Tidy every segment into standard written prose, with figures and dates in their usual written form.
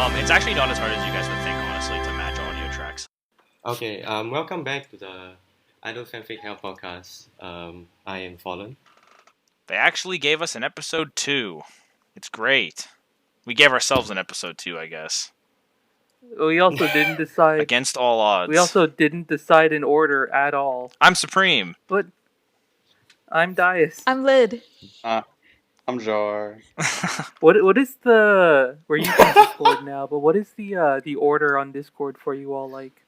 It's actually not as hard as you guys would think, honestly, to match audio tracks. Okay, welcome back to the Idol Fanfic Hell podcast. I am Fallen. They actually gave us an episode 2. It's great. We gave ourselves an episode 2, I guess. We also didn't decide. Against all odds. We also didn't decide in order at all. I'm Supreme. But I'm Dias. I'm Lid. I'm Jar. What is the... We're using Discord now, but what is the order on Discord for you all like?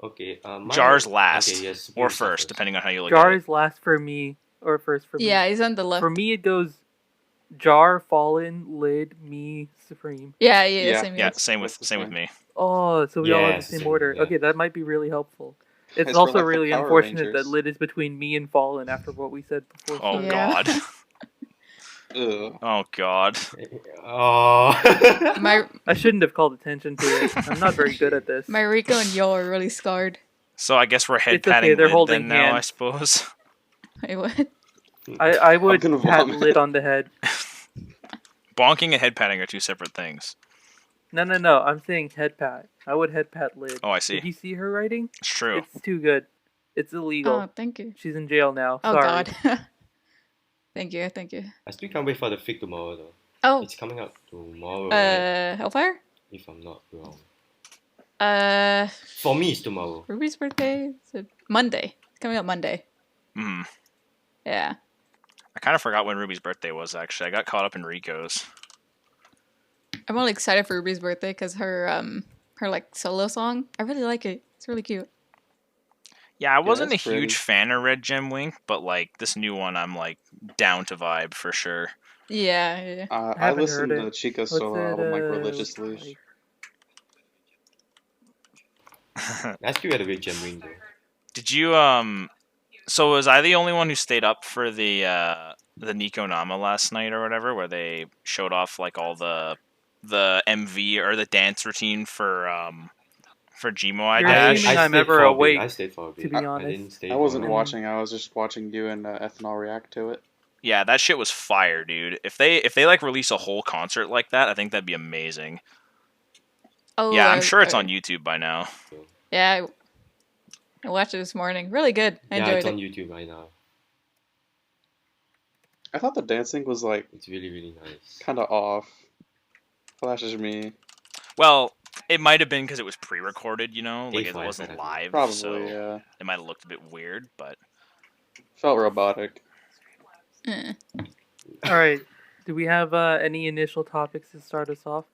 Okay, Jar's last. Okay, yes, or first, depending on how you look Jar at it. is last for me, or first for me. Yeah, he's on the left. For me, it goes Jar, Fallen, Lid, me, Supreme. Yeah, Yeah. same. Same with me. Oh, so we all have Yes, the same same, order. yeah. Okay, that might be really helpful. It's It's also for, like, the really Power unfortunate Rangers. that Lid is between me and Fallen after what we said before. Oh, Yeah. God. Ugh. Oh, God. Oh. My I shouldn't have called attention to it. I'm not very good at this. Rico and Yo are really scarred. So I guess we're head It's okay, patting they're Lid holding then now, I hands. suppose. Wait, what? I would gonna pat vomit. Lid on the head. Bonking and head patting are two separate things. No. I'm saying head pat. I would head pat Lid. Oh, I see. Did you see her writing? It's true. It's too good. It's illegal. Oh, thank you. She's in jail now. Oh, Sorry. God. Thank you. I still can't wait for the fic tomorrow though. Oh, It's coming out tomorrow, right? Hellfire? If I'm not wrong. For For me, it's tomorrow. Ruby's birthday? Is it Monday? It's coming out Monday. Hmm. Yeah. I kind of forgot when Ruby's birthday was, actually. I got caught up in Rico's. I'm really excited for Ruby's birthday because her like solo song. I really like it. It's really cute. Yeah, I wasn't a that's pretty. huge fan of Red Gem Wink, but like this new one, I'm like down to vibe for sure. Yeah. I haven't listened heard to it. Chica's What's solo it, album like like- religiously. I still had a big gem ring though. Did you So was I the only one who stayed up for the Nico Nama last night or whatever, where they showed off like all the MV or the dance routine for Gmo I You're Dash? assuming I'm stayed ever for a bit. awake, I stayed for a bit. to be I honest. didn't stay I for wasn't long. watching. I was just watching you and Ethanol react to it. Yeah, that shit was fire, dude. If they like release a whole concert like that, I think that'd be amazing. Oh. Yeah, I'm sure it's on YouTube by now. Yeah. I watched it this morning. Really good. I Yeah, enjoyed it's it. on YouTube right now. I thought the dancing was like It's really, really nice. kind of off. Flashes me. Well, it might have been because it was pre-recorded, you know, like it A5, wasn't whatever. live, Probably, so yeah. it might have looked a bit weird. But Felt robotic. Eh. All right. Do we have any initial topics to start us off?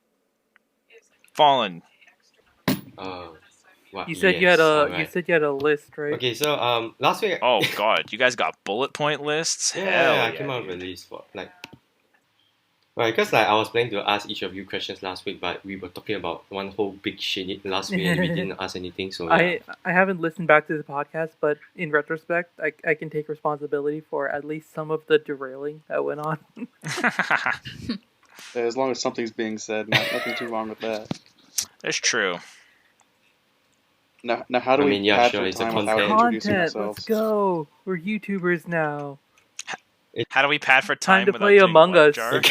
Fallen. What? You said you had a list, right? Okay, so last week. Oh god, you guys got bullet point lists? Yeah, Hell I came out with a list for like. Right, because like I was planning to ask each of you questions last week, but we were talking about one whole big shit last week, and we didn't ask anything. So yeah. I haven't listened back to the podcast, but in retrospect, I can take responsibility for at least some of the derailing that went on. As long as something's being said, nothing too wrong with that. It's true. Now how do I we mean, yeah, patch sure, the it's a time without content. introducing Content, ourselves? let's go. We're YouTubers now. How do we pad for Time time to without play doing Among what, Us. Jar?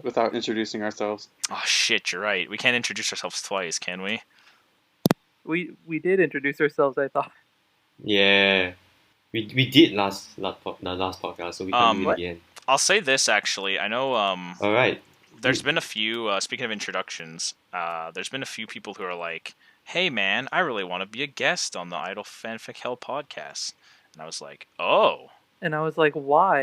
Without introducing ourselves. Oh shit, you're right. We can't introduce ourselves twice, can we? We did introduce ourselves, I thought. Yeah, we did the last podcast, so we can do it What? again. I'll say this actually. I know All right. there's been a few speaking of introductions, there's been a few people who are like, "Hey man, I really want to be a guest on the Idol Fanfic Hell podcast." And I was like, "Oh." And I was like, why?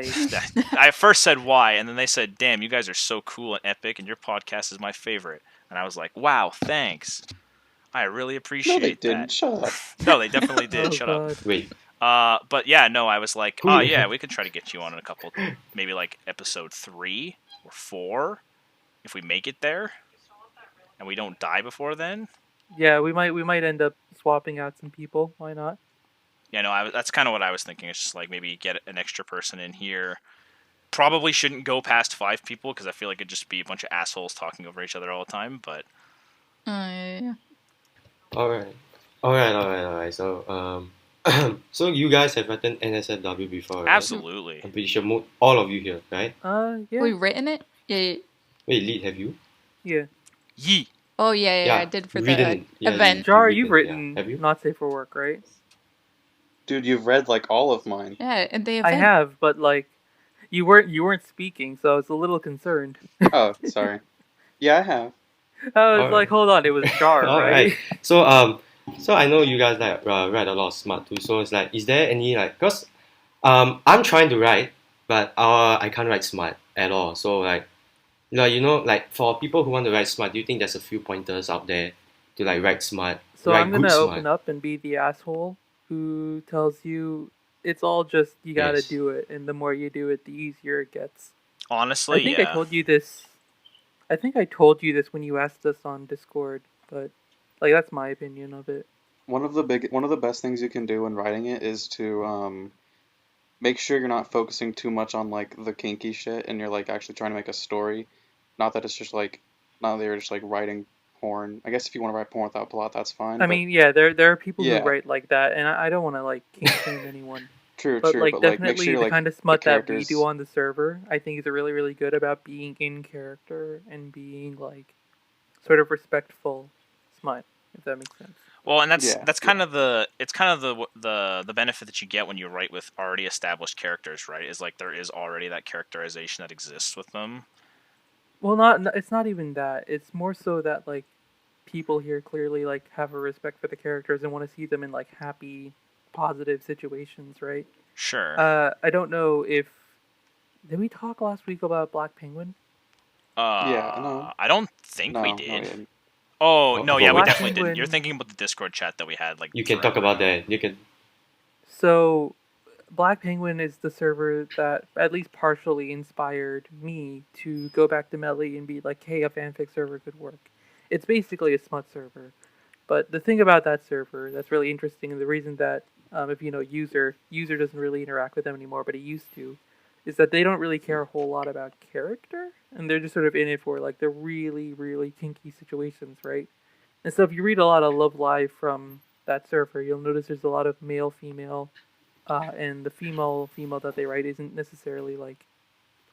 I first said why, and then they said, "Damn, you guys are so cool and epic, and your podcast is my favorite." And I was like, "Wow, thanks. I really appreciate No, they didn't. that." Shut up. No, they definitely did. Oh, Shut up. God. Wait. But yeah, no, I was like, oh yeah, we could try to get you on in a couple, maybe like episode 3 or 4, if we make it there, and we don't die before then. Yeah, we might end up swapping out some people. Why not? Yeah, no, that's kind of what I was thinking. It's just like maybe get an extra person in here. Probably shouldn't go past 5 people because I feel like it'd just be a bunch of assholes talking over each other all the time. But Yeah. All right. So so you guys have written NSFW before, right? absolutely, I'm pretty sure all of you here, right? Yeah. We've written it? Yeah. Wait, lead, have you? Yeah. Yee. Oh yeah, Yeah, I did for the written. Yeah, event. Jar, you you've written. written Have you? Not Safe for Work, right? Dude, you've read like all of mine. Yeah, at the I event. have, but like, you weren't speaking, so I was a little concerned. Oh, sorry. Yeah, I have. I was like, Alright. hold on, it was Jar, All right. right? So so I know you guys like write a lot of smart too. So it's like, is there any like, cause I'm trying to write, but I can't write smart at all. So like for people who want to write smart, do you think there's a few pointers out there to like write smart, So I'm write good gonna smart? open up and be the asshole who tells you it's all just you gotta Yes. do it, and the more you do it, the easier it gets. I Honestly, think I yeah. told you this. I think I told you this when you asked us on Discord, but like that's my opinion of it. One of the best things you can do when writing it is to make sure you're not focusing too much on like the kinky shit and you're like actually trying to make a story. Not that it's just like not that you're just like writing porn. I guess if you want to write porn without plot, that's fine. I But mean, yeah, there are people who yeah, write like that, and I don't want to like kink shame anyone. But true. like But like make definitely sure the like kind of the smut that we do characters. on the server, I think is really really good about being in character and being like sort of respectful smut, if that makes sense. Well, and that's Yeah, that's yeah. kind of the benefit that you get when you write with already established characters, right? Is like there is already that characterization that exists with them. Well, not it's not even that. It's more so that like people here clearly like have a respect for the characters and want to see them in like happy, positive situations, right? Sure. I don't know if did we talk last week about Black Penguin? Yeah, no. I don't think we No, we did. didn't. Oh no, For yeah, we Black which? definitely didn't. You're Penguin. thinking about the Discord chat that we had like You can talk forever about ago. that. You can. So Black Penguin is the server that at least partially inspired me to go back to Melly and be like, hey, a fanfic server could work. It's basically a smut server. But the thing about that server that's really interesting, and the reason that if you know user doesn't really interact with them anymore, but he used to, is that they don't really care a whole lot about character, and they're just sort of in it for like the really really kinky situations, right? And so if you read a lot of Love Live from that server, you'll notice there's a lot of male female, and the female that they write isn't necessarily like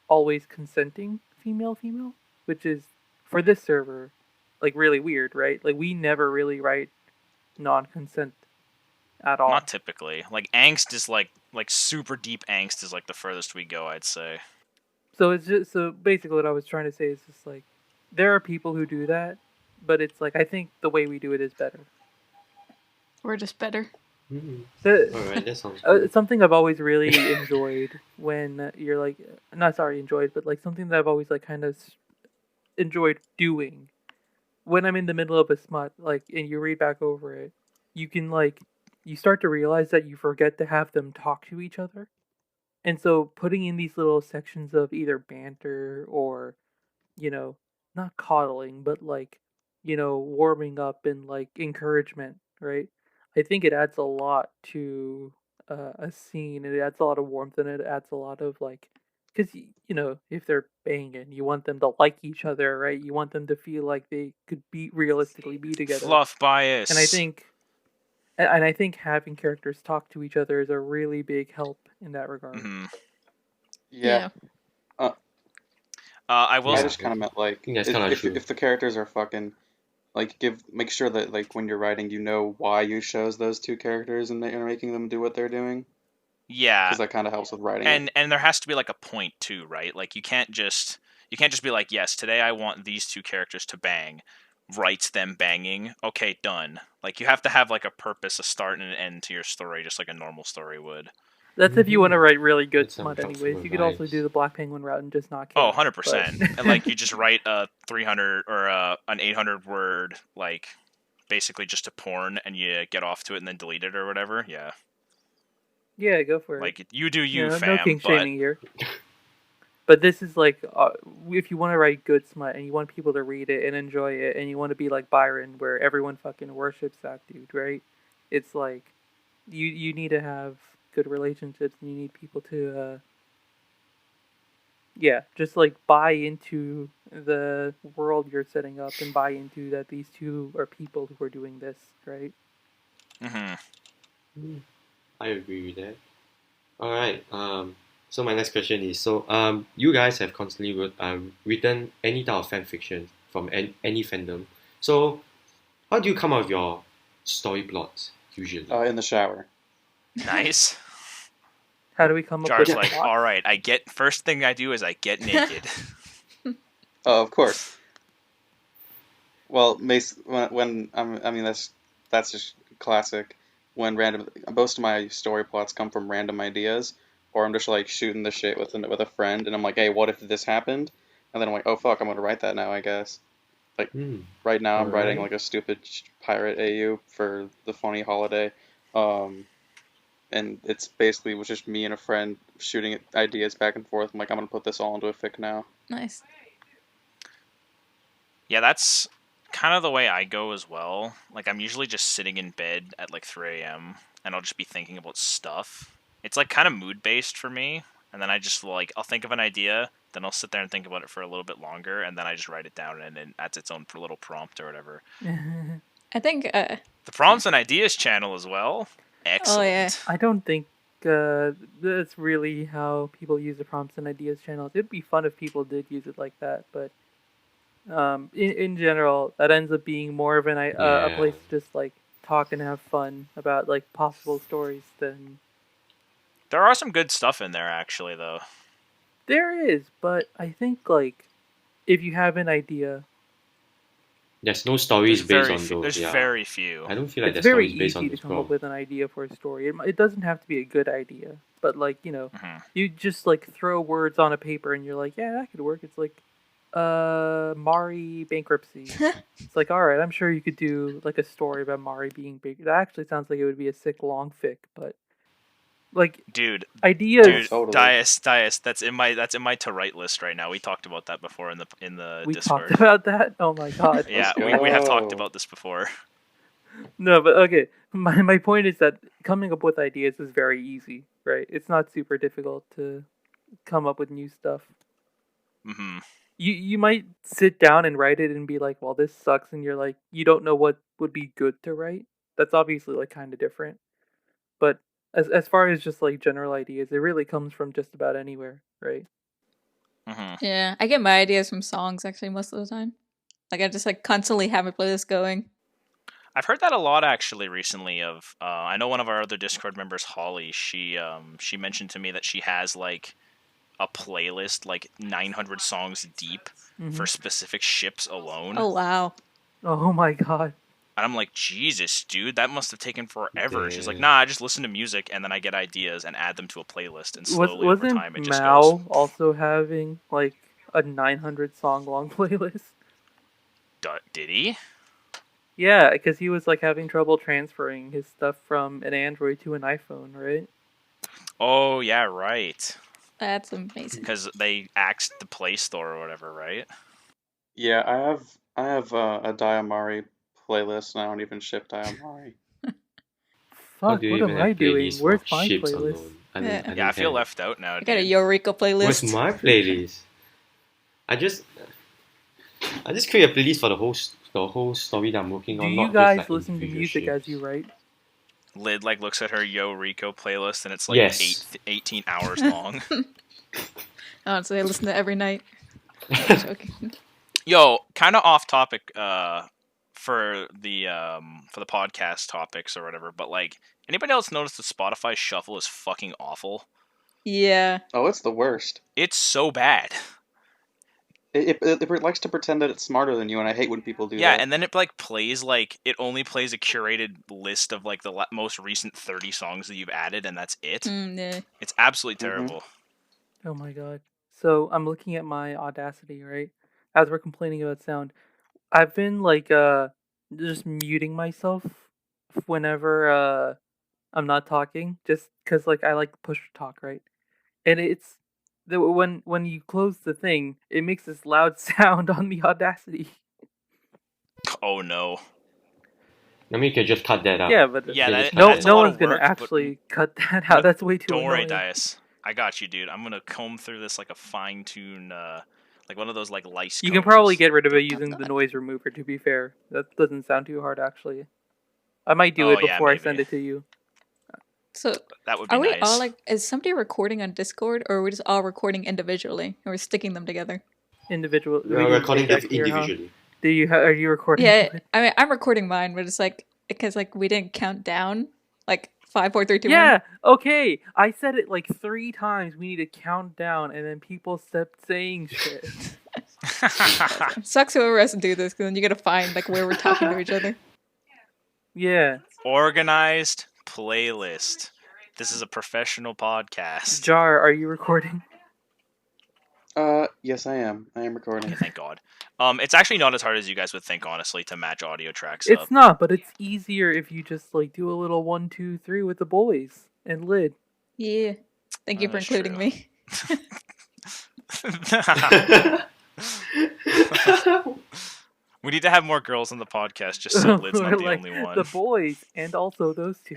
always consenting female, which is for this server like really weird, right? Like we never really write non-consent at Not all. typically. Like angst is like super deep angst is like the furthest we go, I'd say. So it's just so basically what I was trying to say is just like there are people who do that, but it's like I think the way we do it is better. We're just better. The All right, that sounds good. something I've always really enjoyed when you're like not sorry enjoyed, but like something that I've always like kind of enjoyed doing when I'm in the middle of a smut, like, and you read back over it, you can like you start to realize that you forget to have them talk to each other. And so putting in these little sections of either banter or, you know, not coddling, but like, warming up and like encouragement, right? I think it adds a lot to a scene. It adds a lot of warmth and it adds a lot of like, because, if they're banging, you want them to like each other, right? You want them to feel like they could realistically be together. Fluff And I bias. think and I think having characters talk to each other is a really big help in that regard. Hmm. Yeah. Yeah. Uh, I will. I Yeah, just kind of meant like I think that's kind of true. if the characters are fucking like make sure that like when you're writing you know why you chose those two characters and you're making them do what they're doing Yeah, because that kind of helps with writing it. and there has to be like a point too, right? Like you can't just be like, yes, today I want these two characters to bang. Writes them banging. Okay, done. Like you have to have like a purpose, a start and an end to your story, just like a normal story would. That's if you want to write really good That's some smut, helpful anyways. You could also do advice. the Black Penguin route and just not Oh, care. But 100%. And like you just write a 300 or an 800 word like basically just a porn and you get off to it and then delete it or whatever. Yeah. yeah, go for it. Like you do you, No fam, king but shaming here. But this is like, if you want to write good smut and you want people to read it and enjoy it, and you want to be like Byron, where everyone fucking worships that dude, right? It's like you need to have good relationships, and you need people to, yeah, just like buy into the world you're setting up and buy into that these two are people who are doing this, right? mhm. I agree with that. All right. So my next question is, you guys have constantly written any type of fan fiction from any fandom. So how do you come up with your story plots usually? In the shower. Nice. How do we come up Jar's with like, plots? all right, first thing I do is I get naked. Oh, of course. Well, when I mean that's just classic. When most of my story plots come from random ideas, or I'm just like shooting the shit with a friend, and I'm like, hey, what if this happened? And then I'm like, oh fuck, I'm gonna write that now, I guess. Like Hmm. right now, I'm writing Alright. like a stupid pirate AU for the funny holiday, and it's basically was just me and a friend shooting ideas back and forth. I'm like, I'm gonna put this all into a fic now. Nice. Yeah, that's kind of the way I go as well. Like, I'm usually just sitting in bed at like 3 a.m. and I'll just be thinking about stuff. It's like kind of mood based for me. And then I'll think of an idea, then I'll sit there and think about it for a little bit longer, and then I just write it down and it adds its own little prompt or whatever. I think. The prompts and ideas channel as well. Excellent. Oh yeah. I don't think that's really how people use the prompts and ideas channels. It'd be fun if people did use it like that, but in general, that ends up being more of a Yeah. place to just like talk and have fun about like possible stories than There are some good stuff in there, actually, though. there is. But I think like if you have an idea, There's no stories based on those. There's Yeah. very few. I don't feel like it's there's very stories based on easy to those come up prompts. with an idea for a story. It doesn't have to be a good idea, but like Mhm. you just like throw words on a paper and you're like, yeah, that could work. It's like, Mari bankruptcy. It's like, all right, I'm sure you could do like a story about Mari being big. That actually sounds like it would be a sick long fic, but like Dude, ideas. Totally. Dias, that's in my to write list right now. We talked about that before in the We Discord. talked about that. Oh my god. Yeah, Let's we have talked go. about this before. No, but okay. My point is that coming up with ideas is very easy, right? It's not super difficult to come up with new stuff. Hmm. You might sit down and write it and be like, well, this sucks, and you're like, you don't know what would be good to write. That's obviously like kind of different. But as far as just like general ideas, it really comes from just about anywhere, right? Hmm. Yeah, I get my ideas from songs actually most of the time. Like I just like constantly have a playlist going. I've heard that a lot actually recently. I know one of our other Discord members, Holly. She mentioned to me that she has like a playlist like 900 songs deep for specific ships alone. Oh wow. Oh my god. And I'm like, Jesus, dude, that must have taken forever. She's like, Damn. nah, I just listen to music and then I get ideas and add them to a playlist, and slowly over Wasn't time it just goes. Mao also having like a 900 song long playlist? Did he? Yeah, because he was like having trouble transferring his stuff from an Android to an iPhone, right? Oh yeah, right. That's amazing. Because they axed the Play Store or whatever, right? Yeah, I have a Diamari playlist, and I don't even ship Diamari. How Fuck, do you what even am have I doing? playlists Where's for my ships playlist? alone? Yeah. Yeah, I feel have. left out now, I got a dude. Eureka Where's playlist. my playlist? I just create a playlist for the whole story that I'm working Do on. you Not guys just, like, listen to individual music ships. as you write? Lid like looks at her Yo Rico playlist and it's like Yes. 18 hours long. Honestly, I listen to it every night. I'm joking. Yo, kind of off topic for the podcast topics or whatever, but like anybody else notice that Spotify Shuffle is fucking awful? Yeah. Oh, it's the worst. It's so bad. It likes to pretend that it's smarter than you, and I hate when people do Yeah, that. and then it like plays like it only plays a curated list of like the most recent 30 songs that you've added, and that's it. Yeah. It's absolutely Mhm. terrible. Oh my god. So I'm looking at my Audacity, right? As we're complaining about sound, I've been like just muting myself whenever I'm not talking, just because like I like push talk, right? And it's when you close the thing, it makes this loud sound on the Audacity. Oh no. I mean, you can just cut that out. Yeah, but Yeah, just no cut that's that a no lot one's of gonna work, but- actually cut that out. That's way too Don't worry, annoying. Dias. I got you, dude. I'm gonna comb through this like a fine tune, like one of those like lice. You can probably combs. get rid of it Dot, using dot, the dot. noise remover, to be fair. That doesn't sound too hard, actually. I might do Oh, it yeah, before I maybe. send it to you. So That would be are we all nice. like? Is somebody recording on Discord, or are we just all recording individually, and we're sticking them together? Individual. We We are can recording take that here, huh? individually. Are you recording? Yeah, I mean, I'm recording mine, but it's like because like we didn't count down, like 5, 4, 3, 2, 1. Yeah. Okay. I said it like 3 times. We need to count down, and then people kept saying shit. Sucks whoever has to do this, because then you gotta find like where we're talking to each other. Yeah. Organized playlist. This is a professional podcast. Jar, are you recording? Yes, I am. I am recording. Thank God. It's actually not as hard as you guys would think, honestly, to match audio tracks It's up. not, but it's easier if you just like do a little 1, 2, 3 with the boys and Lid. Yeah. Thank you for That's including true. me. We need to have more girls on the podcast just so Lid's not the Like, only one. the boys and also those 2.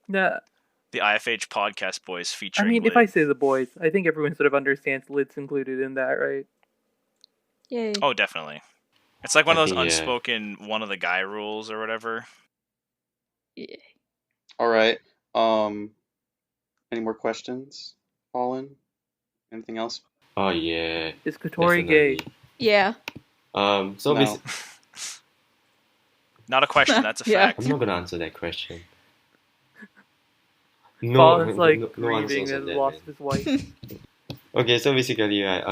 Nah, The IFH podcast boys featuring I mean, if Lid. I say the boys, I think everyone sort of understands Lid's included in that, right? Yay. Oh, definitely. It's like one of those I think, yeah. unspoken one of the guy rules or whatever. Yeah. All right. Any more questions, Colin? Anything else? Oh yeah, Is Kotori gay? definitely. Yeah. So No. Not a question, that's a Yeah. fact. I'm not gonna answer that question. Fallen's like no grieving answers that on he that, lost man. his wife. Okay, so basically, right,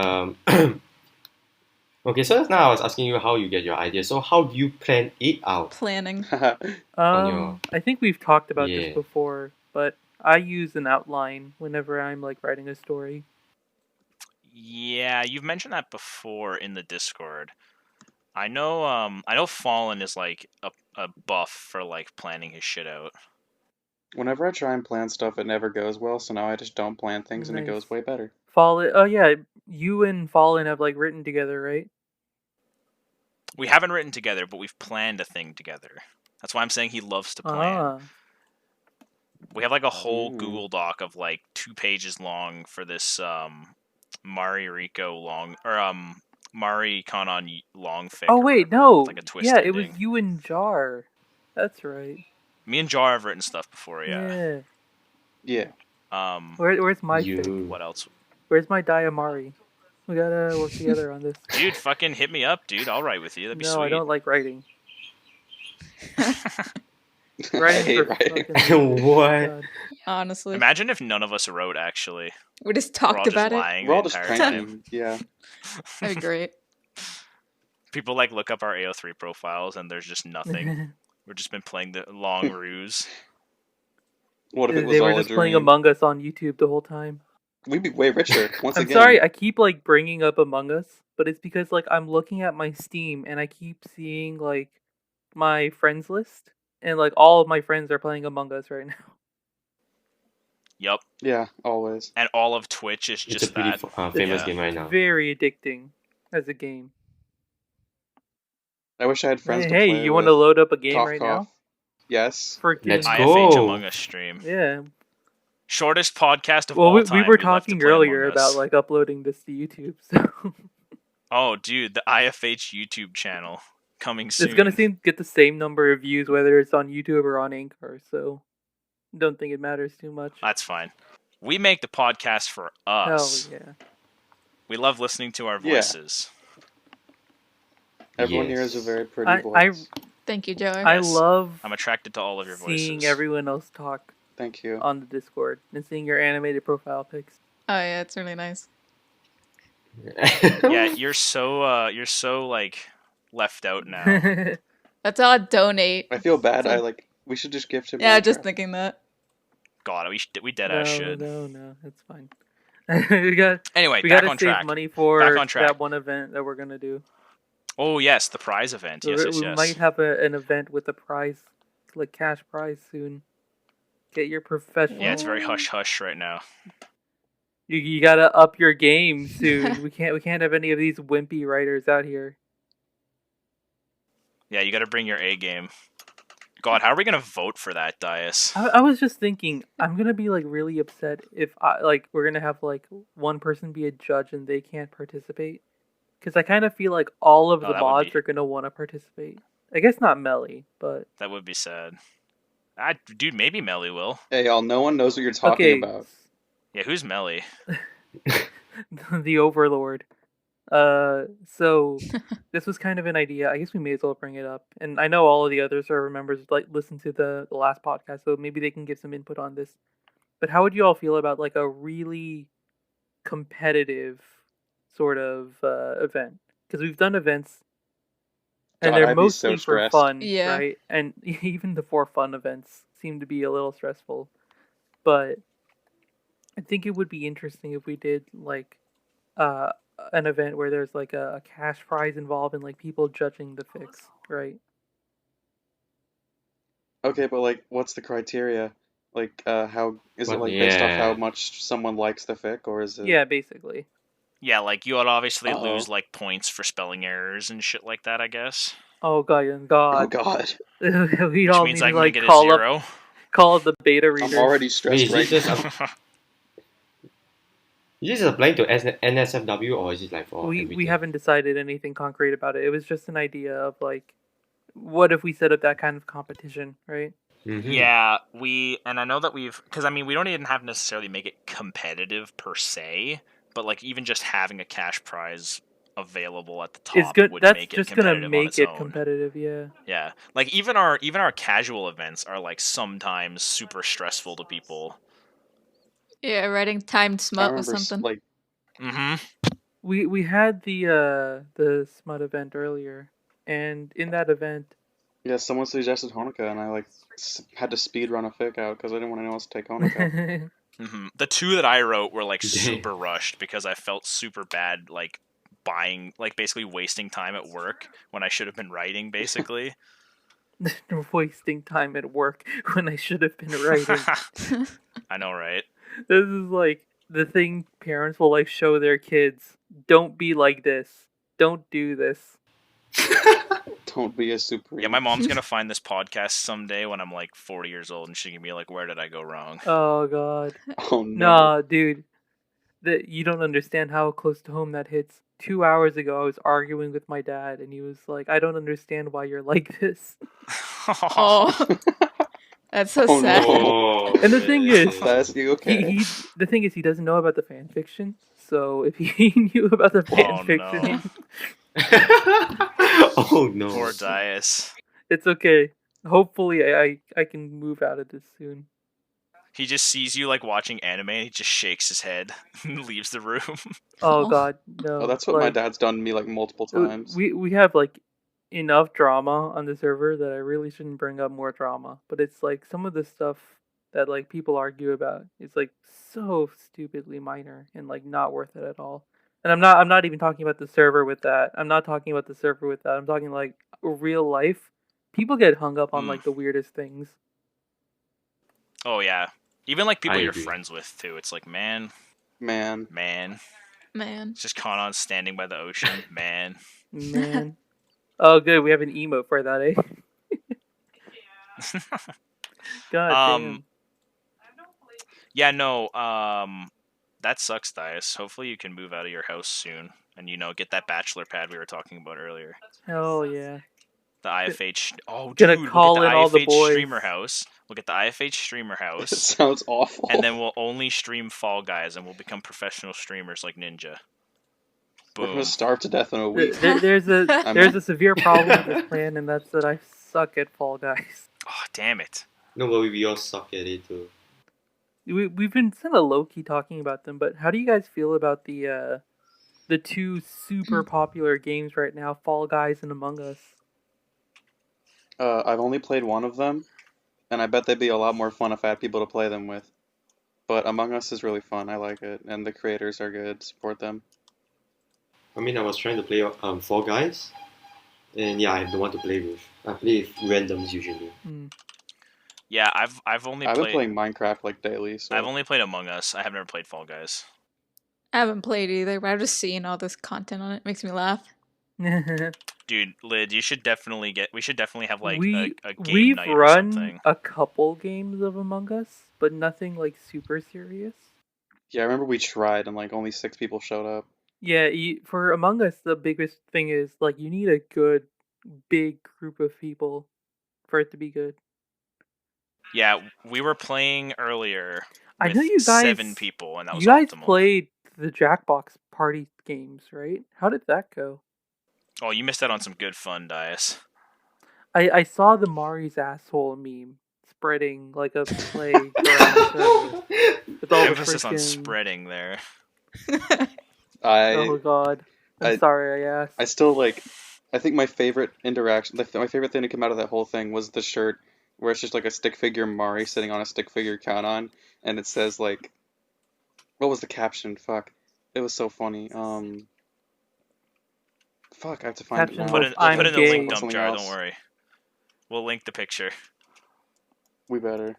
okay, so just now I was asking you how you get your idea. So how do you plan it out? Planning. On your- I think we've talked about Yeah. this before, but I use an outline whenever I'm like writing a story. Yeah, you've mentioned that before in the Discord. I know Fallen is like a buff for like planning his shit out. Whenever I try and plan stuff, it never goes well, so now I just don't plan things and it Nice. goes way better. Fallen. Oh yeah, you and Fallen have like written together, right? We haven't written together, but we've planned a thing together. That's why I'm saying he loves to plan. Ah, We have like a whole Ooh. Google Doc of like 2 pages long for this Mari Rico long or Mari Kanon long fic. oh or wait, whatever, no. with, like a twist Yeah, it ending. was you and Jar. That's right. Me and Jar have written stuff before, yeah. Yeah. Where's my You. fic? What else? Where's my Diamari? We gotta work together on this. Dude, fucking hit me up, dude. I'll write with you. That'd be No, sweet. I don't like writing. I Writing hate for writing. fucking What? God. Honestly. Imagine if none of us wrote, actually. We just We're all talked just about it. lying We're all the just entire time. pranking. Yeah. That'd be great. People like look up our AO3 profiles and there's just nothing. We've just been playing the long ruse. What if it was They all were a just dream? playing Among Us on YouTube the whole time. We'd be way richer once I'm again. sorry, I keep like bringing up Among Us, but it's because like I'm looking at my Steam and I keep seeing like my friends list, and like all of my friends are playing Among Us right now. Yup. Yeah, always. And all of Twitch is It's just a pretty that. famous Yeah. game right now. Very addicting as a game. I wish I had friends to Hey, play you want to with. load up a game Cough, right cough. now? Yes. Freaking Let's go. IFH Among Us stream. yeah. Shortest podcast of Well, all we time. were We'd love to talking play earlier Among about Us. like uploading this to YouTube, so Oh, dude, the IFH YouTube channel coming soon. it's gonna get the same number of views whether it's on YouTube or on Anchor. So don't think it matters too much. That's fine. We make the podcast for Hell us. yeah. We love listening to our Yeah. voices. Everyone here Yes. has a very pretty I voice. Thank you, Joey. I Yes. love I'm attracted to all of your voices. seeing everyone else talk Thank you. on the Discord and seeing your animated profile pics. Oh yeah, it's really nice. Yeah, you're so like left out now. Let's all donate. I feel bad. We should just gift him. Yeah, just Minecraft. thinking that. God, we dead ass should. No, it's fine. we Anyway, back gotta on save track. money for Back on track. that one event that we're gonna do. Oh yes, the prize event. Yes, yes, we yes. might have an event with a prize, like cash prize soon. Get your professional. Yeah, it's very hush hush right now. You gotta up your game soon. we can't have any of these wimpy writers out here. Yeah, you got to bring your A game. God, how are we gonna vote for that, Dias? I was just thinking, I'm gonna be like really upset if we're gonna have like one person be a judge and they can't participate, because I kind of feel like all of Oh, the that would mods be- are gonna want to participate. I guess not Melly, but That would be sad. Dude, maybe Melly will. Hey, y'all, no one knows what you're talking Okay, about. Yeah, who's Melly? the Overlord. So this was kind of an idea. I guess we may as well bring it up. And I know all of the other server members like listen to the last podcast, so maybe they can give some input on this. But how would you all feel about like a really competitive sort of event? Because we've done events and God, they're I'd be so mostly for stressed. fun, Yeah. right? And even the for fun events seem to be a little stressful. But I think it would be interesting if we did like uh an event where there's like a cash prize involved and like people judging the fix, right? Okay, but like, what's the criteria? Like, how is it What? like based off how Yeah. much someone likes the fic, or is it? Yeah, basically. Yeah, like you would obviously lose Uh-oh. like points for spelling errors and shit like that, I guess. Oh god, and Oh god. God, We'd Which all means need I'm to gonna like get a 0. call up the beta I'm readers. already Wait, stressed is right this just now. is this applying to NSFW or is it like for We everything? haven't decided anything concrete about it. It was just an idea of like what if we set up that kind of competition, right? Mm-hmm. Yeah, and I know that because I mean, we don't even have to necessarily make it competitive per se, but like even just having a cash prize available at the It's top good. would That's make it just gonna competitive on make its it own. competitive, yeah. Yeah, like even our casual events are like sometimes super stressful to people. Yeah, writing timed I smut or remember something. like Mm-hmm. We had the smut event earlier, and in that event, yeah, someone suggested Honoka, and I like had to speed run a fic out because I didn't want anyone else to take Honoka. Mm-hmm. The 2 that I wrote were like Dang. super rushed because I felt super bad, like buying, like basically wasting time at work when I should have been writing, basically. wasting time at work when I should have been writing. I know, right? This is like the thing parents will like show their kids. Don't be like this. Don't do this. Don't be a Yeah, supreme. my mom's gonna find this podcast someday when I'm like 40 years old, and she can be like, "Where did I go wrong?" Oh god. Oh no. Nah, dude. You don't understand how close to home that hits. 2 hours ago, I was arguing with my dad, and he was like, "I don't understand why you're like this." Oh, that's so Oh sad. no. Oh, And the thing is, Sasuke, okay. the thing is, he doesn't know about the fan fiction. So if he knew about the fan Oh, fiction, no. oh no. Poor Dias. it's okay. Hopefully, I can move out of this soon. He just sees you like watching anime, and he just shakes his head and leaves the room. Oh Oh. god, no. Oh, that's what my like, dad's done to me like multiple times. we have like enough drama on the server that I really shouldn't bring up more drama. But it's like some of the stuff that like people argue about is like so stupidly minor and like not worth it at all. And I'm not even talking about the server with that. I'm not talking about the server with that. I'm talking like real life. People get hung up on Mm. like the weirdest things. Oh yeah, even like people I you're agree. friends with too. It's like, man, Man. Man. it's just Kanan standing by the ocean, man. Man. Oh good, we have an emote for that, eh? God damn. Yeah, no, that sucks, Dias. Hopefully you can move out of your house soon and get that bachelor pad we were talking about earlier. Hell yeah. The IFH. Oh, Gonna dude, call we'll get in the all the IFH boys. streamer house. We'll get the IFH streamer It house, sounds awful. and then we'll only stream Fall Guys, and we'll become professional streamers like Ninja. We're Boom. gonna starve to death in a week. There's I'm- a severe problem with this plan, and that's that I suck at Fall Guys. Oh, damn it. No, but we all suck at it too. We've been kind of low key talking about them, but how do you guys feel about the two super popular games right now, Fall Guys and Among Us? I've only played one of them, and I bet they'd be a lot more fun if I had people to play them with. But Among Us is really fun. I like it, and the creators are good. Support them. I mean, I was trying to play Fall Guys, and yeah, I have no one to play with. I play with randoms usually. Yeah, I've only I've been played. playing Minecraft like daily, so I've only played Among Us. I have never played Fall Guys. I haven't played either, but I've just seen all this content on it. Makes me laugh. Dude, Lid, you should definitely get. We should definitely have like we a game we've night or run something. a couple games of Among Us, but nothing like super serious. yeah. I remember we tried, and like only 6 people showed up. Yeah, for Among Us, the biggest thing is like you need a good big group of people for it to be good. Yeah, we were playing earlier I with know you guys. 7 people, and that was You guys optimal. played the Jackbox party games, right? How did that go? Oh, you missed out on some good fun, Dias. I saw the Mari's asshole meme spreading like a plague around the server with all the Emphasis on freaking. spreading there. I Oh god, I'm I sorry I asked. I still like. I think my favorite interaction, my favorite thing to come out of that whole thing was the shirt where it's just like a stick figure Mari sitting on a stick figure count on, and it says like, what was the caption? Fuck, it was so funny. Fuck, I have to find it Caption now. We'll was put I'm it in the link gay. dump Something jar. Don't else. worry. We'll link the picture. We better.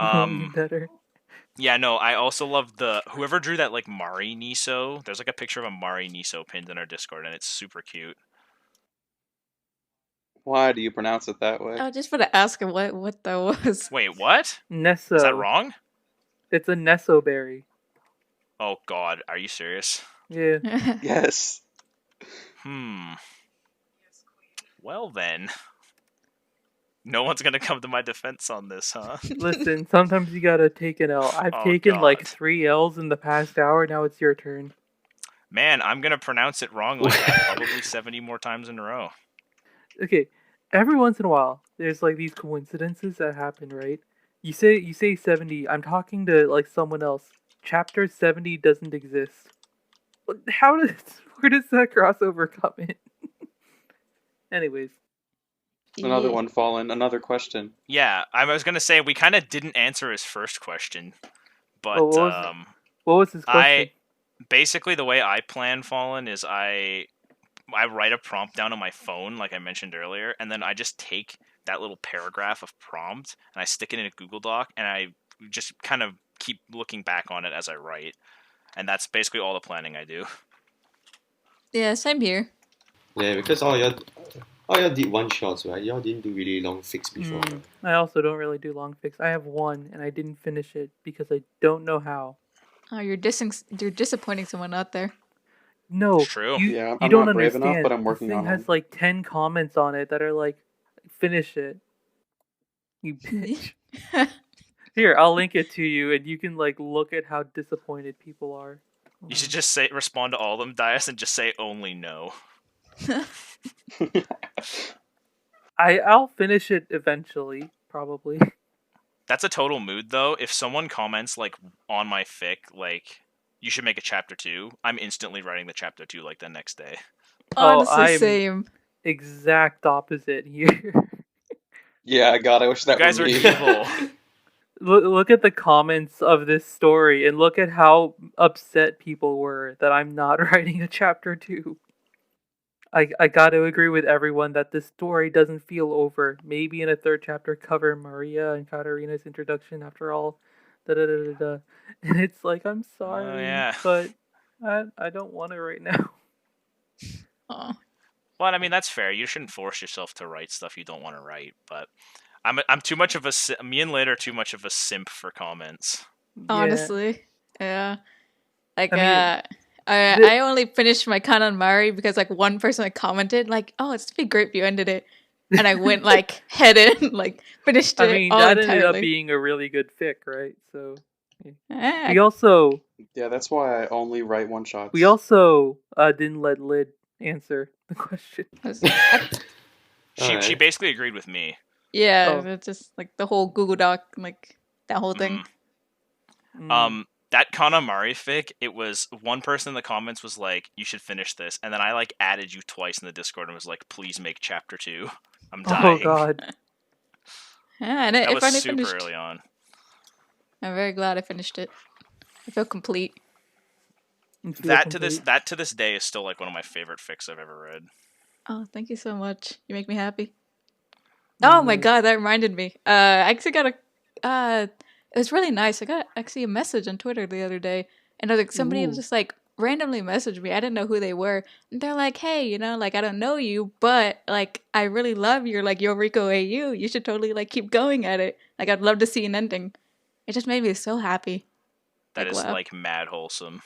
You better. Yeah, no, I also love whoever drew that like Mari Niso. There's like a picture of a Mari Niso pinned in our Discord, and it's super cute. Why do you pronounce it that way? Oh, just for to ask him what that was. Wait, what? Nesso. Is that wrong? It's a Nesso berry. Oh God, are you serious? Yeah. Yes. Well then, no one's gonna come to my defense on this, huh? Listen, sometimes you gotta take an L. I've Oh, taken like God. 3 L's in the past hour. Now it's your turn. Man, I'm gonna pronounce it wrong like that probably 70 more times in a row. Okay, every once in a while, there's like these coincidences that happen, right? You say 70. I'm talking to like someone else. Chapter 70 doesn't exist. Where does that crossover come in? Anyways, Another Yeah. one fallen. Another question. Yeah, I was gonna say we kind of didn't answer his first question, but oh, what was his question? basically the way I plan Fallen is I write a prompt down on my phone, like I mentioned earlier, and then I just take that little paragraph of prompt and I stick it in a Google Doc, and I just kind of keep looking back on it as I write, and that's basically all the planning I do. Yeah, same here. Yeah, because all y'all did one shots, right? Y'all didn't do really long fix before. Right? I also don't really do long fix. I have one, and I didn't finish it because I don't know how. Oh, you're disappointing someone out there. No, It's true. Yeah, you I'm don't not brave enough, understand. but I'm working this thing on has them. like 10 comments on it that are like, finish it. You bitch. Here, I'll link it to you, and you can like look at how disappointed people are. You should just respond to all of them, Dias, and just say only no. I'll finish it eventually, probably. That's a total mood, though. If someone comments like on my fic, like you should make a chapter 2, I'm instantly writing the chapter 2 like the next day. Honestly, I'm same. exact opposite here. Yeah, God, I wish You that guys were are me. evil. Look at the comments of this story, and look at how upset people were that I'm not writing a chapter 2. I got to agree with everyone that this story doesn't feel over. Maybe in a third chapter, cover Maria and Katarina's introduction. After all, da da da da da. And it's like, I'm sorry, yeah. but I don't want to right now. Oh. Well, I mean that's fair. You shouldn't force yourself to write stuff you don't want to write. But I'm too much of a me and Lid are too much of a simp for comments. Honestly, yeah. Like, I mean, I only finished my con on Mari because like one person like commented like, "Oh, it's be great if you ended it," and I went like head in, like finished it I mean, all that entirely. ended up being a really good fic, right? So Eh, we also Yeah, that's why I only write one shots. didn't let Lid answer the question. She Alright. basically agreed with me. yeah, Oh. it's just like the whole Google Doc, like that whole thing. That Kanamari fic, it was one person in the comments was like, "You should finish this," and then I like added you twice in the Discord and was like, "Please make chapter 2. I'm dying." Oh god. Yeah, and That I was finally super finished. early on. I'm very glad I finished it. I feel complete. You feel That complete. to this day is still like one of my favorite fics I've ever read. Oh, thank you so much. You make me happy. Oh my god, that reminded me. I actually got it was really nice. I got actually a message on Twitter the other day, and I was like, somebody Ooh. just like randomly messaged me. I didn't know who they were, and they're like, "Hey, you know, like I don't know you, but like I really love your like Yoriko AU. You should totally like keep going at it. Like I'd love to see an ending." It just made me so happy. That Like, is wow. like mad wholesome.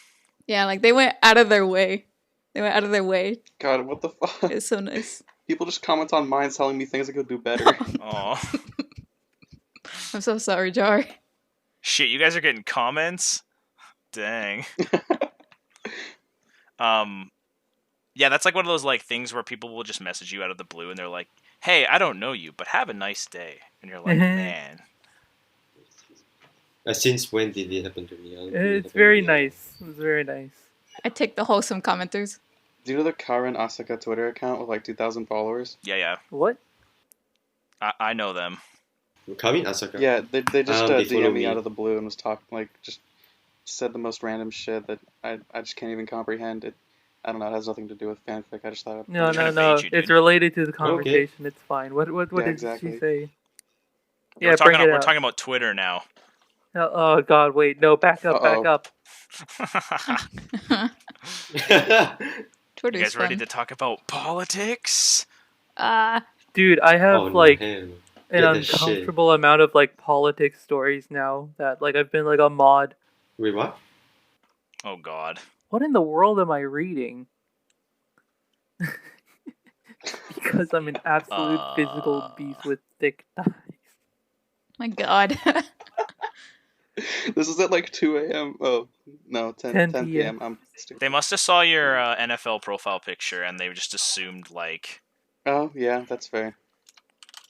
Yeah, like they went out of their way. They went out of their way. God, what the fuck? It's so nice. People just comment on mine telling me things I could do better. Aw. I'm so sorry, Jar. Shit, you guys are getting comments? Dang. Yeah, that's like one of those like things where people will just message you out of the blue and they're like, "Hey, I don't know you, but have a nice day." And you're like, "Man." Since when did it happen to me? I don't think it It's happened to very me at all. nice. It's very nice. I take the wholesome commenters. Do you know the Karen Asaka Twitter account with like 2,000 followers? Yeah. What? I know them. Karin Asaka. Yeah, they just They follow DM me me. out of the blue and was talking like just said the most random shit that I just can't even comprehend. It I don't know. It has nothing to do with fanfic. I just thought I'd No, trying no, to no. bait you, It's dude. related to the Okay. conversation. It's fine. What Yeah, did exactly. she say? We're Yeah, bring talking it we're out. talking about Twitter now. Oh God, wait, no, back up, back Uh-oh. up. You Twitter's guys ready fun. to talk about politics? Dude, I have Oh no, like hell. an Get the shit. uncomfortable amount of like politics stories now that like I've been like a mod. Wait, what? Oh God. What in the world am I reading? Because I'm an absolute physical beast with thick thighs. My God. This is at like 2 a.m. Oh, no, 10 10 p.m. I'm stupid. They must have saw your NFL profile picture and they just assumed like, Oh, yeah, that's fair.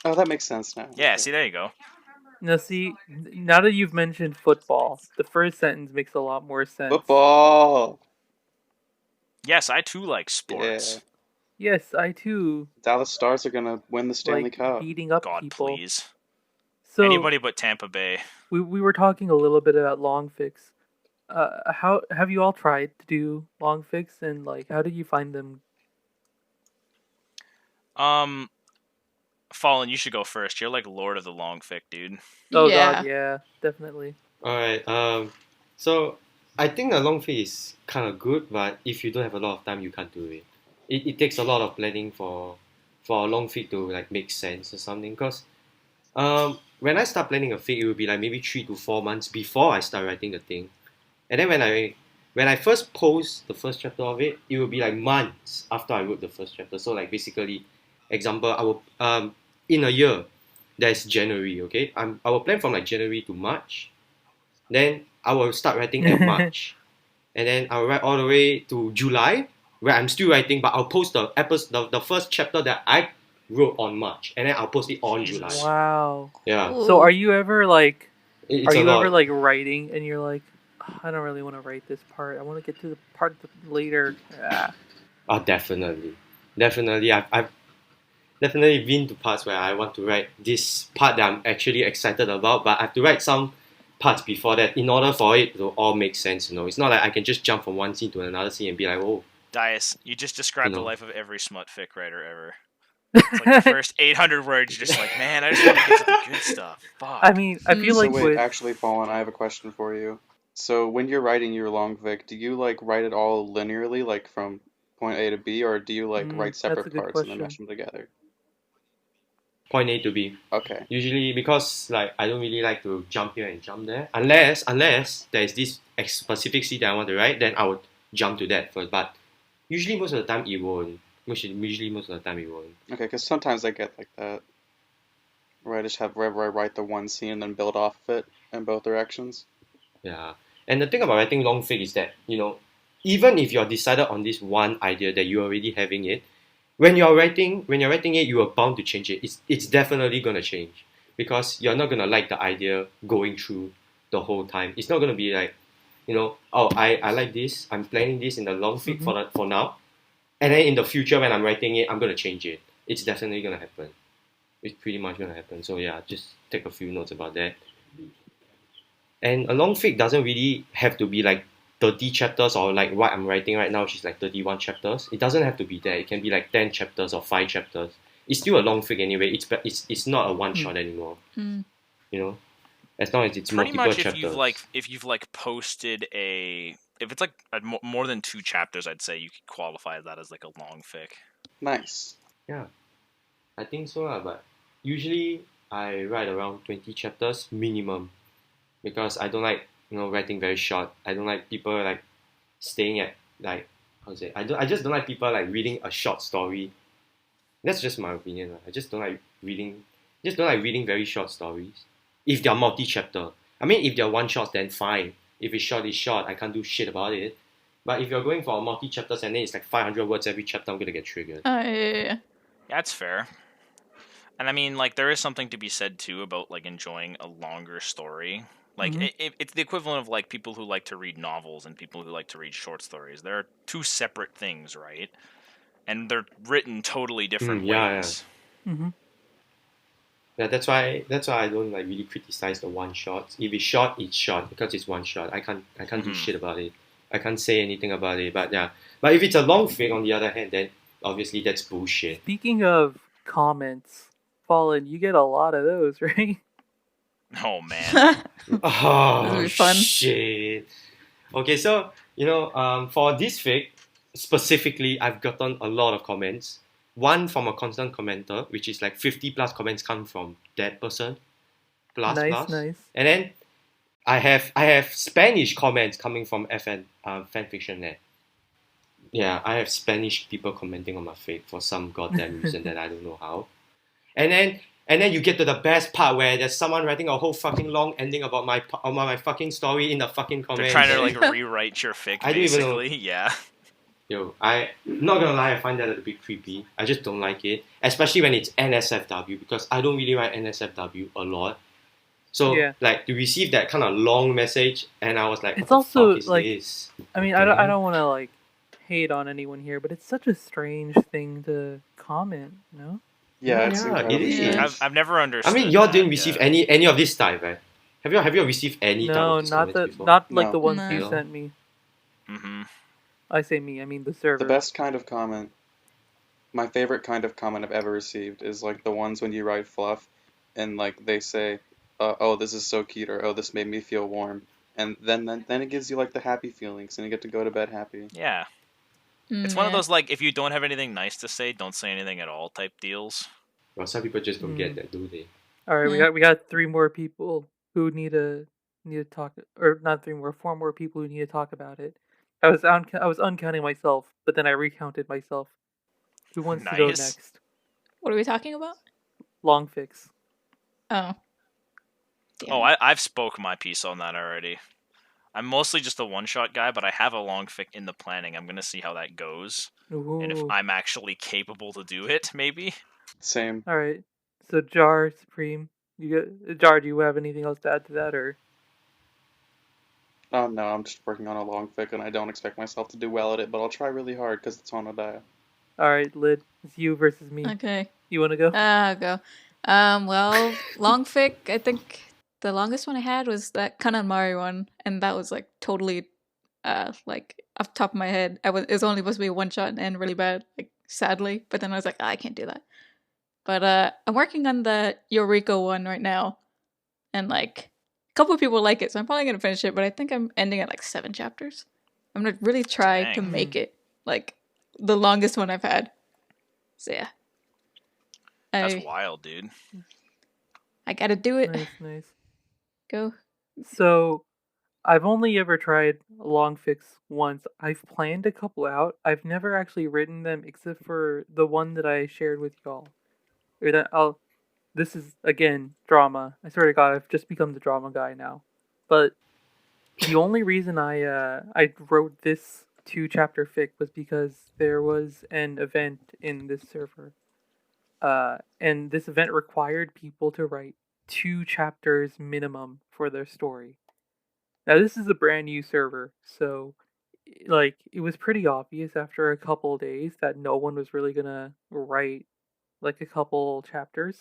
Oh, that makes sense now. yeah. Okay. See, there you go. Now see, now that you've mentioned football, the first sentence makes a lot more sense. Football! Yes, I too like sports. Yeah. Yes, I too Dallas Stars are gonna win the Stanley like Cup. beating up God, people. please. So Anybody but Tampa Bay. we were talking a little bit about longfics. How have you all tried to do longfics, and like how did you find them? Fallen, you should go first. You're like Lord of the Long Fic, dude. Oh Yeah. God, yeah, definitely. Alright, so I think a long fit is kind of good, but if you don't have a lot of time, you can't do it. It takes a lot of planning for a long fit to like make sense or something. Because when I start planning a fit, it will be like maybe 3 to 4 months before I start writing the thing, and then when I first post the first chapter of it, it will be like months after I wrote the first chapter. So like basically, example, I will in a year, there's January, okay? I will plan from like January to March. Then I will start writing at March, and then I'll write all the way to July, where I'm still writing, but I'll post the first chapter that I wrote on March, and then I'll post it on Jesus. July. Wow. Yeah, Ooh. So are you ever like it's are a you lot. ever like writing and you're like, "Oh, I don't really want to write this part. I want to get to the part later. Ah. Oh, definitely. I've definitely been to parts where I want to write this part that I'm actually excited about, but I have to write some parts before that in order for it to all make sense. It's not like I can just jump from one scene to another scene and be like, oh, Dias, you just described You the know. life of every smut fic writer ever. It's like the first 800 words, you're just like, man, I just want to get to the good stuff. Fuck. I mean, I feel Mm. like So wait, with actually, Fallen, I have a question for you. So when you're writing your long fic, do you like write it all linearly, like from point A to B, or do you like write that's a separate good parts and then question. mesh them together? point A to B. Okay. Usually because like I don't really like to jump here and jump there. Unless there is this specific scene that I want to write, then I would jump to that first. But usually most of the time it won't. Usually most of the time it won't. Okay, because sometimes I get like that, where I just have wherever I write the one scene and then build off of it in both directions. Yeah. And the thing about writing long fic is that, even if you're decided on this one idea that you're already having it, when you're writing it, you are bound to change it. It's definitely gonna change. Because you're not gonna like the idea going through the whole time. It's not gonna be like, oh I like this, I'm planning this in the long fic for now. And then in the future when I'm writing it, I'm gonna change it. It's definitely gonna happen. It's pretty much gonna happen. So yeah, just take a few notes about that. And a long fic doesn't really have to be like 30 chapters or like what I'm writing right now, which is like 31 chapters. It doesn't have to be there. It can be like 10 chapters or 5 chapters. It's still a long fic anyway. It's not a one shot anymore. Mm. As long as it's Pretty multiple much chapters. if you've like posted if it's like more than 2 chapters, I'd say you could qualify that as like a long fic. Nice. Yeah, I think so. But usually I write around 20 chapters minimum because I don't like writing very short. I don't like people like staying at like how to say. I just don't like people like reading a short story. That's just my opinion. I just don't like reading. Just don't like reading very short stories. if they're multi-chapter. I mean, if they're one shots, then fine. If it's short, it's short. I can't do shit about it. But if you're going for multi-chapters and then it's like 500 words every chapter, I'm gonna get triggered. Yeah. That's fair. And I mean, like, there is something to be said too about like enjoying a longer story. Like, it's the equivalent of like people who like to read novels and people who like to read short stories. They're two separate things, right? And they're written totally different Yeah. ways. Mm-hmm. Yeah, that's why I don't like really criticize the one shots. If it's short, it's short because it's one shot. I can't do shit about it. I can't say anything about it. But yeah, but if it's a long fic, on the other hand, then obviously that's bullshit. Speaking of comments, Fallen, you get a lot of those, right? Oh man. Oh be fun. shit. Okay, so for this fic specifically, I've gotten a lot of comments. One from a constant commenter, which is like 50 plus comments come from that person. Plus. Nice. And then I have Spanish comments coming from fanfiction net. Yeah, I have Spanish people commenting on my fic for some goddamn reason that I don't know how. And then you get to the best part where there's someone writing a whole fucking long ending about my fucking story in the fucking comments. They're trying to like rewrite your fic, I don't even know. basically. Yeah. Yo, I'm not gonna lie, I find that a bit creepy. I just don't like it, especially when it's NSFW, because I don't really write NSFW a lot. So Yeah. like to receive that kind of long message, and I was like, It's what also, the fuck is like, this? I mean, I don't want to like hate on anyone here, but it's such a strange thing to comment, no? Yeah, it's Yeah, incredibly it is. strange. I've never understood. I mean, y'all that, didn't receive yeah. any of this type, right? Have you received any type No, of these not comments before? not like No. the ones No. you No. sent me. Mm-hmm. I say me, I mean the server. The best kind of comment, my favorite kind of comment I've ever received is like the ones when you write fluff and like they say, "Oh, this is so cute," or "Oh, this made me feel warm," and then it gives you like the happy feelings and you get to go to bed happy. Yeah. It's one of those like if you don't have anything nice to say, don't say anything at all type deals. Well, some people just don't get that, do they? All right, Yeah. we got 3 more people who need to talk, or not 3 more, 4 more people who need to talk about it. I was uncounting myself, but then I recounted myself. Who wants to go Nice. next? What are we talking about? Long fix. Oh. Damn Oh, it. I've spoke my piece on that already. I'm mostly just a one-shot guy, but I have a long fic in the planning. I'm gonna see how that goes, and if Ooh. I'm actually capable to do it, maybe. Same. All right. So Jar Supreme, Jar. Do you have anything else to add to that, or? Oh no, I'm just working on a long fic and I don't expect myself to do well at it, but I'll try really hard because it's on Odaya. All right, Lid. It's you versus me. Okay. You want to go? I'll go. Well, long fic, I think the longest one I had was that Kananmari one, and that was like totally, like off the top of my head. It was only supposed to be a one shot and end really bad, like sadly. But then I was like, I can't do that. But I'm working on the Eureka one right now, and like a couple of people like it, so I'm probably gonna finish it. But I think I'm ending at like 7 chapters. I'm gonna really try to Dang. make it like the longest one I've had. So yeah. That's wild, dude. I gotta do it. Nice. Go. So, I've only ever tried a long fix once. I've planned a couple out. I've never actually written them except for the one that I shared with y'all. Or that this is again drama. I swear to God, I've just become the drama guy now. But the only reason I wrote this 2-chapter fic was because there was an event in this server. And this event required people to write 2 chapters minimum for their story. Now this is a brand new server, so like it was pretty obvious after a couple of days that no one was really gonna write like a couple chapters.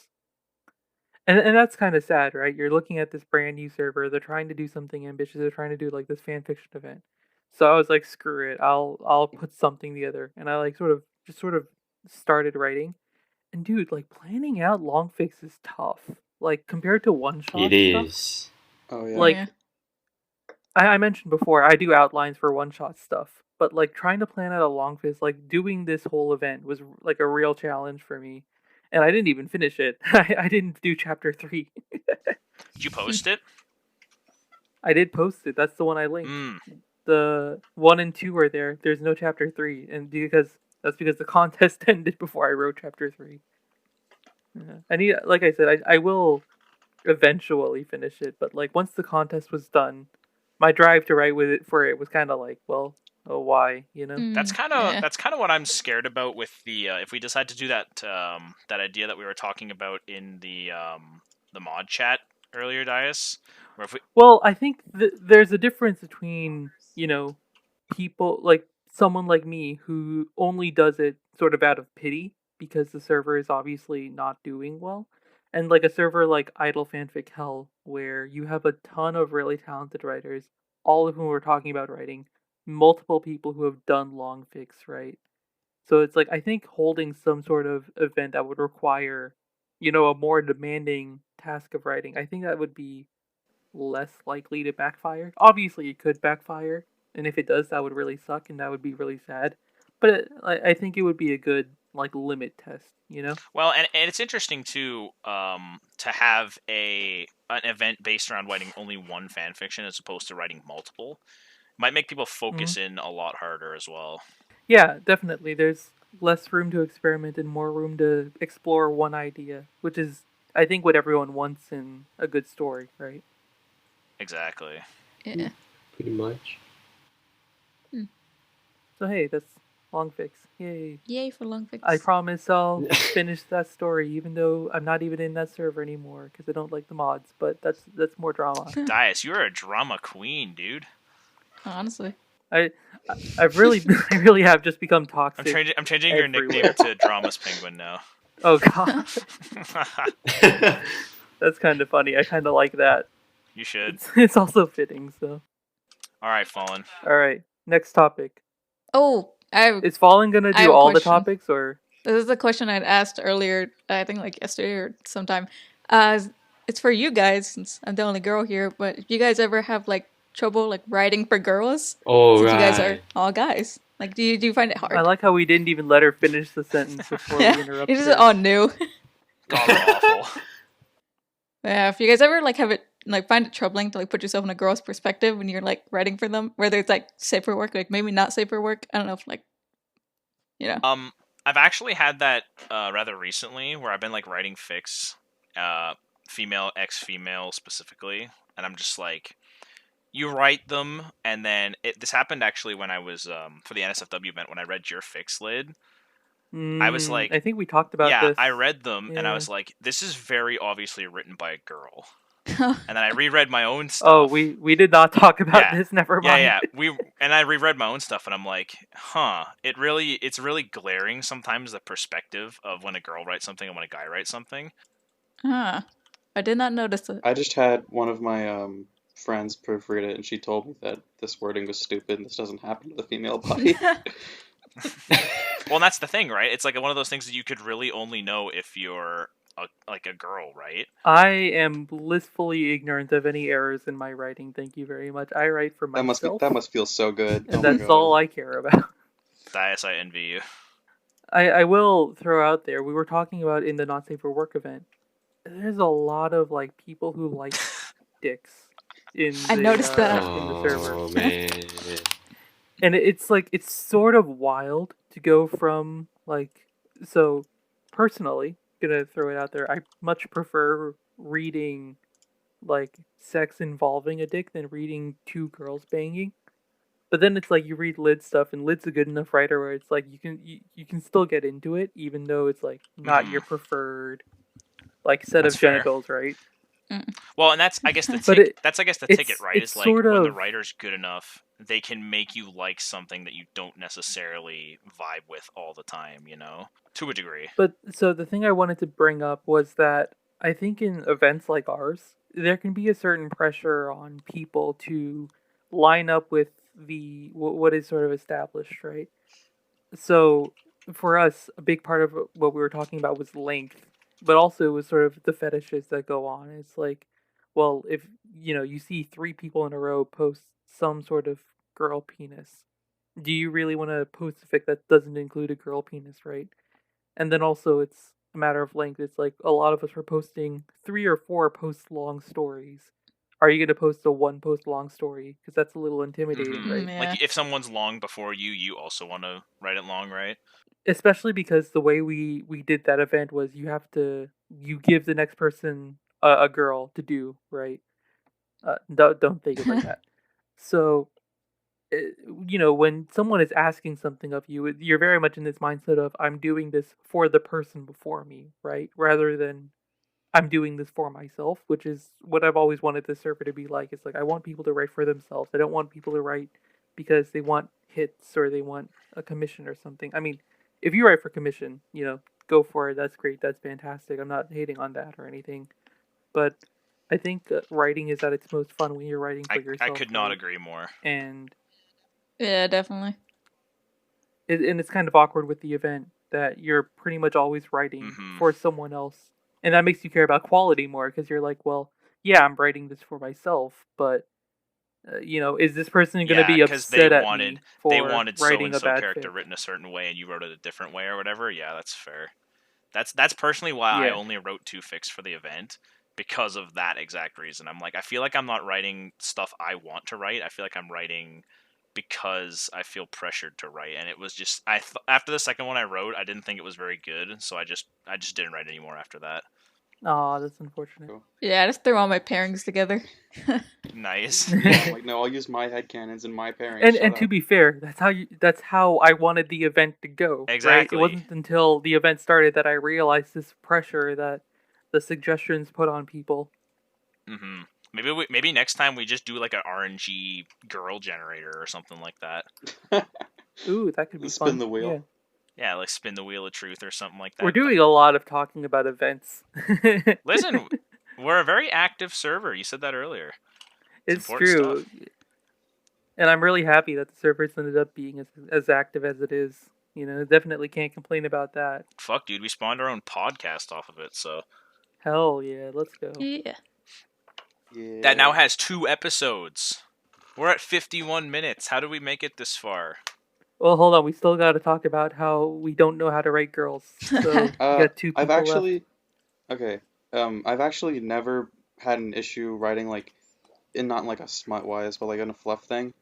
And that's kind of sad, right? You're looking at this brand new server, they're trying to do something ambitious, they're trying to do like this fan fiction event. So I was like, screw it, I'll put something together. And I like sort of started writing. And dude, like planning out long fix is tough. Like compared to one shot It stuff. is. Oh yeah. Like Yeah. I mentioned before, I do outlines for one shot stuff, but like trying to plan out a long fix, like doing this whole event was like a real challenge for me. And I didn't even finish it. I didn't do chapter 3. Did you post it? I did post it. That's the one I linked. Mm. The 1 and 2 are there. There's no chapter 3, and that's because the contest ended before I wrote chapter 3. Yeah. I need, like I said, I will eventually finish it. But like once the contest was done, my drive to write with it for it was kind of like, well, oh, why, you know? That's kind of Yeah. what I'm scared about with the if we decide to do that idea that we were talking about in the mod chat earlier, Dias. Where if we, Well, I think there's a difference between, you know, people like someone like me who only does it sort of out of pity because the server is obviously not doing well, and like a server like Idle Fanfic Hell where you have a ton of really talented writers, all of whom are talking about writing, multiple people who have done long fix, right? So it's like I think holding some sort of event that would require, you know, a more demanding task of writing, I think that would be less likely to backfire. Obviously, it could backfire, and if it does, that would really suck, and that would be really sad. But I think it would be a good like limit test, you know? well, and it's interesting too to have an event based around writing only one fan fiction as opposed to writing multiple. Might make people Hmm. focus in a lot harder as well. Yeah, definitely. There's less room to experiment and more room to explore one idea, which is I think what everyone wants in a good story, right? Exactly. Yeah. Pretty much. So hey, that's long fix. Yay! Yay for long fix. I promise I'll finish that story, even though I'm not even in that server anymore because I don't like the mods. But that's more drama. Dias, you're a drama queen, dude. Honestly. I I've really I really have just become toxic. I'm changing your everywhere. nickname to Dramas Penguin now. Oh god, that's kind of funny. I kind of like that. You should. It's also fitting. So All right, Fallen. all right, next topic. Oh, Is Fallen gonna I have do a all the question. topics or? This is the question I'd asked earlier, I think like yesterday or sometime. It's for you guys, since I'm the only girl here, but if you guys ever have like trouble like writing for girls? Oh, Since you guys are right. all guys. Like do you find it hard? I like how we didn't even let her finish the sentence before we Yeah. interrupted It's just her. all new. God awful. Yeah, if you guys ever like have it like find it troubling to like put yourself in a girl's perspective when you're like writing for them, whether it's like safer work, like maybe not safer work. I don't know if like you know. I've actually had that rather recently, where I've been like writing fics, female ex female specifically, and I'm just like, you write them, and then this happened actually when I was for the NSFW event when I read your fics lid. I was like, I think we talked about yeah, this. I read them, and I Yeah. was like, this is very obviously written by a girl. And then I reread my own stuff. Oh, we did not talk about Yeah. this. Never mind. Yeah. I reread my own stuff, and I'm like, huh. It's really glaring sometimes the perspective of when a girl writes something and when a guy writes something. Huh. I did not notice it. I just had one of my friends proofread it, and she told me that this wording was stupid and this doesn't happen to the female body. Well, and that's the thing, right? It's like one of those things that you could really only know if you're like a girl, right? I am blissfully ignorant of any errors in my writing. Thank you very much. I write for myself, That must feel so good. and Oh my that's God. all I care about. Dias, I envy you. I will throw out there. We were talking about in the Not Safe for Work event. There's a lot of like people who like dicks in I noticed that. in the server. Oh, man. And it's like it's sort of wild to go from like so personally gonna throw it out there. I much prefer reading like sex involving a dick than reading two girls banging. But then it's like you read Lid stuff, and Lid's a good enough writer where it's like you can still get into it, even though it's like not your preferred like set That's of fair. genitals, right? Well, and that's I guess the But ticket, right? it's Is like sort when the of- writer's good enough, they can make you like something that you don't necessarily vibe with all the time, you know, to a degree. But so the thing I wanted to bring up was that I think in events like ours, there can be a certain pressure on people to line up with what is sort of established, right? So for us, a big part of what we were talking about was length, but also it was sort of the fetishes that go on. It's like, well, if you see three people in a row post some sort of girl penis, do you really want to post a fic that doesn't include a girl penis, right? And then also it's a matter of length. It's like a lot of us were posting 3 or 4 post long stories. Are you going to post a one post long story? Because that's a little intimidating, Mhm. right? Yeah. Like if someone's long before you, you also want to write it long, right? Especially because the way we did that event was you give the next person a girl to do, right? Don't think it like that. So, uh, when someone is asking something of you, you're very much in this mindset of I'm doing this for the person before me, right? Rather than I'm doing this for myself, which is what I've always wanted this server to be like. It's like I want people to write for themselves. I don't want people to write because they want hits or they want a commission or something. I mean, if you write for commission, go for it. That's great. That's fantastic. I'm not hating on that or anything. But I think writing is at its most fun when you're writing for yourself. I could not right? agree more. And Yeah, definitely. and it's kind of awkward with the event that you're pretty much always writing for someone else, and that makes you care about quality more because you're like, well, yeah, I'm writing this for myself, but is this person going to be upset at me for they wanted so writing and a so bad character fic? written a certain way and you wrote it a different way or whatever. Yeah, that's fair. That's personally why I Yeah. only wrote 2 fics for the event, because of that exact reason. I'm like, I feel like I'm not writing stuff I want to write. I feel like I'm writing because I feel pressured to write, and it was just after the second one I wrote, I didn't think it was very good, so I just didn't write anymore after that. Oh, that's unfortunate. Cool. Yeah, I just threw all my pairings together. Nice. Yeah, I'm like, no, I'll use my headcanons and my pairings. And to be fair, that's how I wanted the event to go. Right? Exactly. It wasn't until the event started that I realized this pressure that the suggestions put on people. Mm-hmm. Maybe next time we just do like an RNG girl generator or something like that. Ooh, that could be Spin fun. the wheel. Yeah. Yeah, like spin the wheel of truth or something like that. We're doing a lot of talking about events. Listen, we're a very active server. You said that earlier. It's true. Stuff. And I'm really happy that the servers ended up being as active as it is. Definitely can't complain about that. Fuck, dude, we spawned our own podcast off of it, so. Hell yeah, let's go. Yeah. Yeah. That now has 2 episodes. We're at 51 minutes. How did we make it this far? Well, hold on. We still got to talk about how we don't know how to write girls. So we got 2 people I've actually, left. okay, I've actually never had an issue writing like, in not like a smut wise, but like in a fluff thing.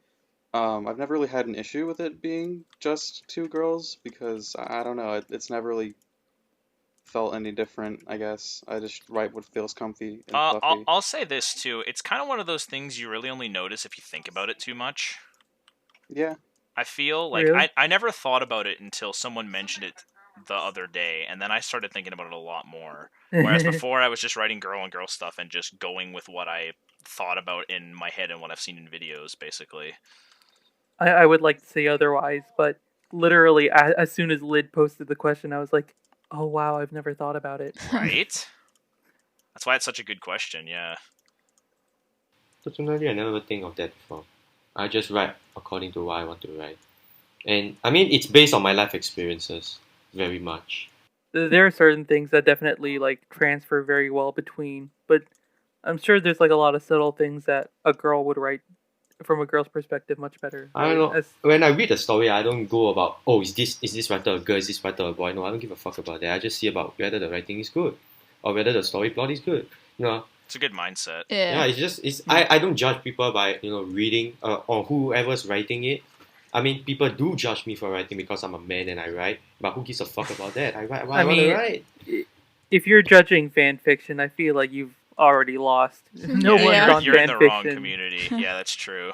I've never really had an issue with it being just 2 girls because I don't know, it's never really felt any different. I guess I just write what feels comfy and fluffy. I'll say this too. It's kind of one of those things you really only notice if you think about it too much. Yeah. I feel like Really? I never thought about it until someone mentioned it the other day, and then I started thinking about it a lot more. Whereas before, I was just writing girl on girl stuff and just going with what I thought about in my head and what I've seen in videos, basically. I would like to say otherwise, but literally, as soon as Lid posted the question, I was like, oh wow, I've never thought about it. Right? That's why it's such a good question, yeah. Personally, I never think of that before. I just write according to what I want to write. And I mean, it's based on my life experiences very much. There are certain things that definitely like transfer very well between, but I'm sure there's like a lot of subtle things that a girl would write from a girl's perspective much better. I don't right? know. When I read a story, I don't go about, oh, is this writer a girl? Is this writer a boy? No, I don't give a fuck about that. I just see about whether the writing is good or whether the story plot is good. It's a good mindset. Yeah, I don't judge people by reading or whoever's writing it. I mean, people do judge me for writing because I'm a man and I write, but who gives a fuck about that? I write what I want to write. If you're judging fan fiction, I feel like you've already lost. No one's on you're in fan the wrong fiction. community. Yeah, that's true.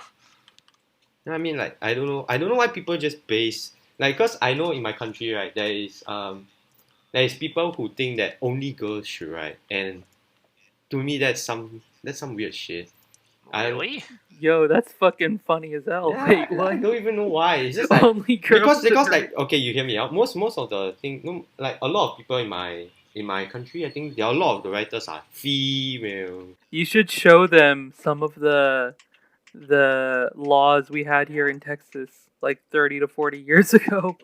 I mean, like, I don't know why people just base, like, because I know in my country, right, there is people who think that only girls should write, and to me that's some weird shit. Really? Yo, that's fucking funny as hell. Yeah, Wait, what? I don't even know why. It's just like Only girls because should like, okay, you hear me out. Most of the thing, no, like a lot of people in my country, I think there are a lot of the writers are female. You should show them some of the laws we had here in Texas like 30 to 40 years ago.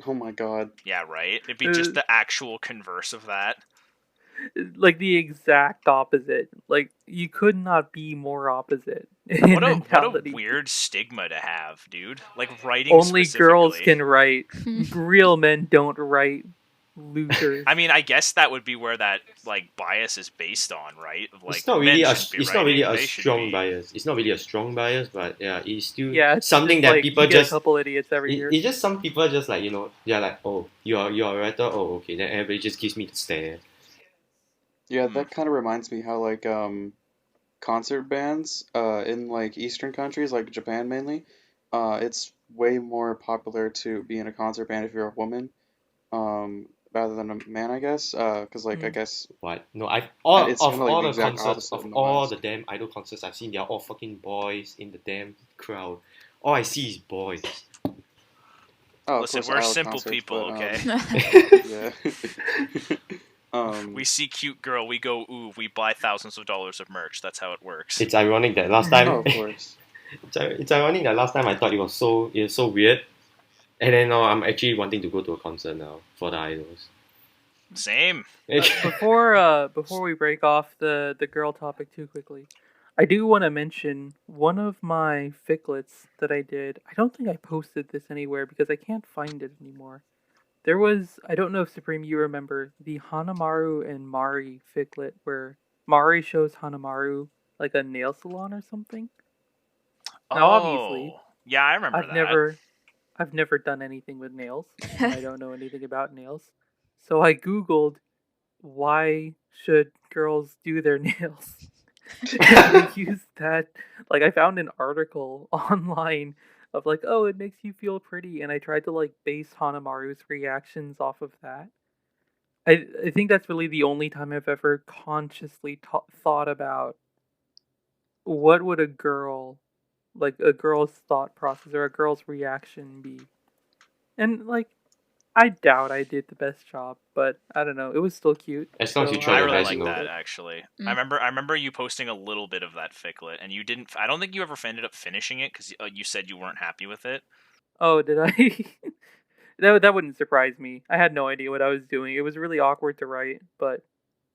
Oh my god. Yeah, right? It'd be just the actual converse of that. Like the exact opposite. Like you could not be more opposite. What a weird stigma to have, dude. Like writing only girls can write. Real men don't write. Losers. I mean, I guess that would be where that like bias is based on, right? Like, it's not really a strong bias. It's not really a strong bias, but yeah, it's still something that like, people you get a couple idiots every year. It's just some people just like they're like, oh, you're a writer, oh okay, then everybody just gives me the stare. Yeah, Hmm. that kind of reminds me how like concert bands in like Eastern countries like Japan mainly, it's way more popular to be in a concert band if you're a woman rather than a man, I guess. 'Cause like I Mm. guess What? No, and all it's of kind of like all the the exact concerts opposite of in the all the West. damn idol concerts I've seen, they're all fucking boys in the damn crowd. All I see is boys. Oh, of Listen, course, we're idol simple concerts, people, but okay? yeah. We see cute girl, we go ooh, we buy thousands of dollars of merch. That's how it works. It's ironic that last Oh, time of course. it's ironic that last time I thought it was so weird, and then now I'm actually wanting to go to a concert now for the idols. Same. Before we break off the girl topic too quickly, I do want to mention one of my ficlets that I did. I don't think I posted this anywhere because I can't find it anymore. There was, I don't know if Supreme you remember the Hanamaru and Mari ficlet where Mari shows Hanamaru like a nail salon or something. Now obviously, Oh, yeah, I remember I've that. never I've never done anything with nails and I don't know anything about nails. So I googled why should girls do their nails? And I used that, like, I found an article online of, like, oh, it makes you feel pretty. And I tried to, like, base Hanamaru's reactions off of that. I think that's really the only time I've ever consciously thought about what would a girl, like, a girl's thought process or a girl's reaction be. And, like, I doubt I did the best job, but I don't know. It was still cute, As long as you so try I I your really thought best, I'd you like know. post that it. actually. Mm. I remember you posting a little bit of that ficlet, and you didn't. I don't think you ever ended up finishing it because you said you weren't happy with it. Oh, did I? That wouldn't surprise me. I had no idea what I was doing. It was really awkward to write, but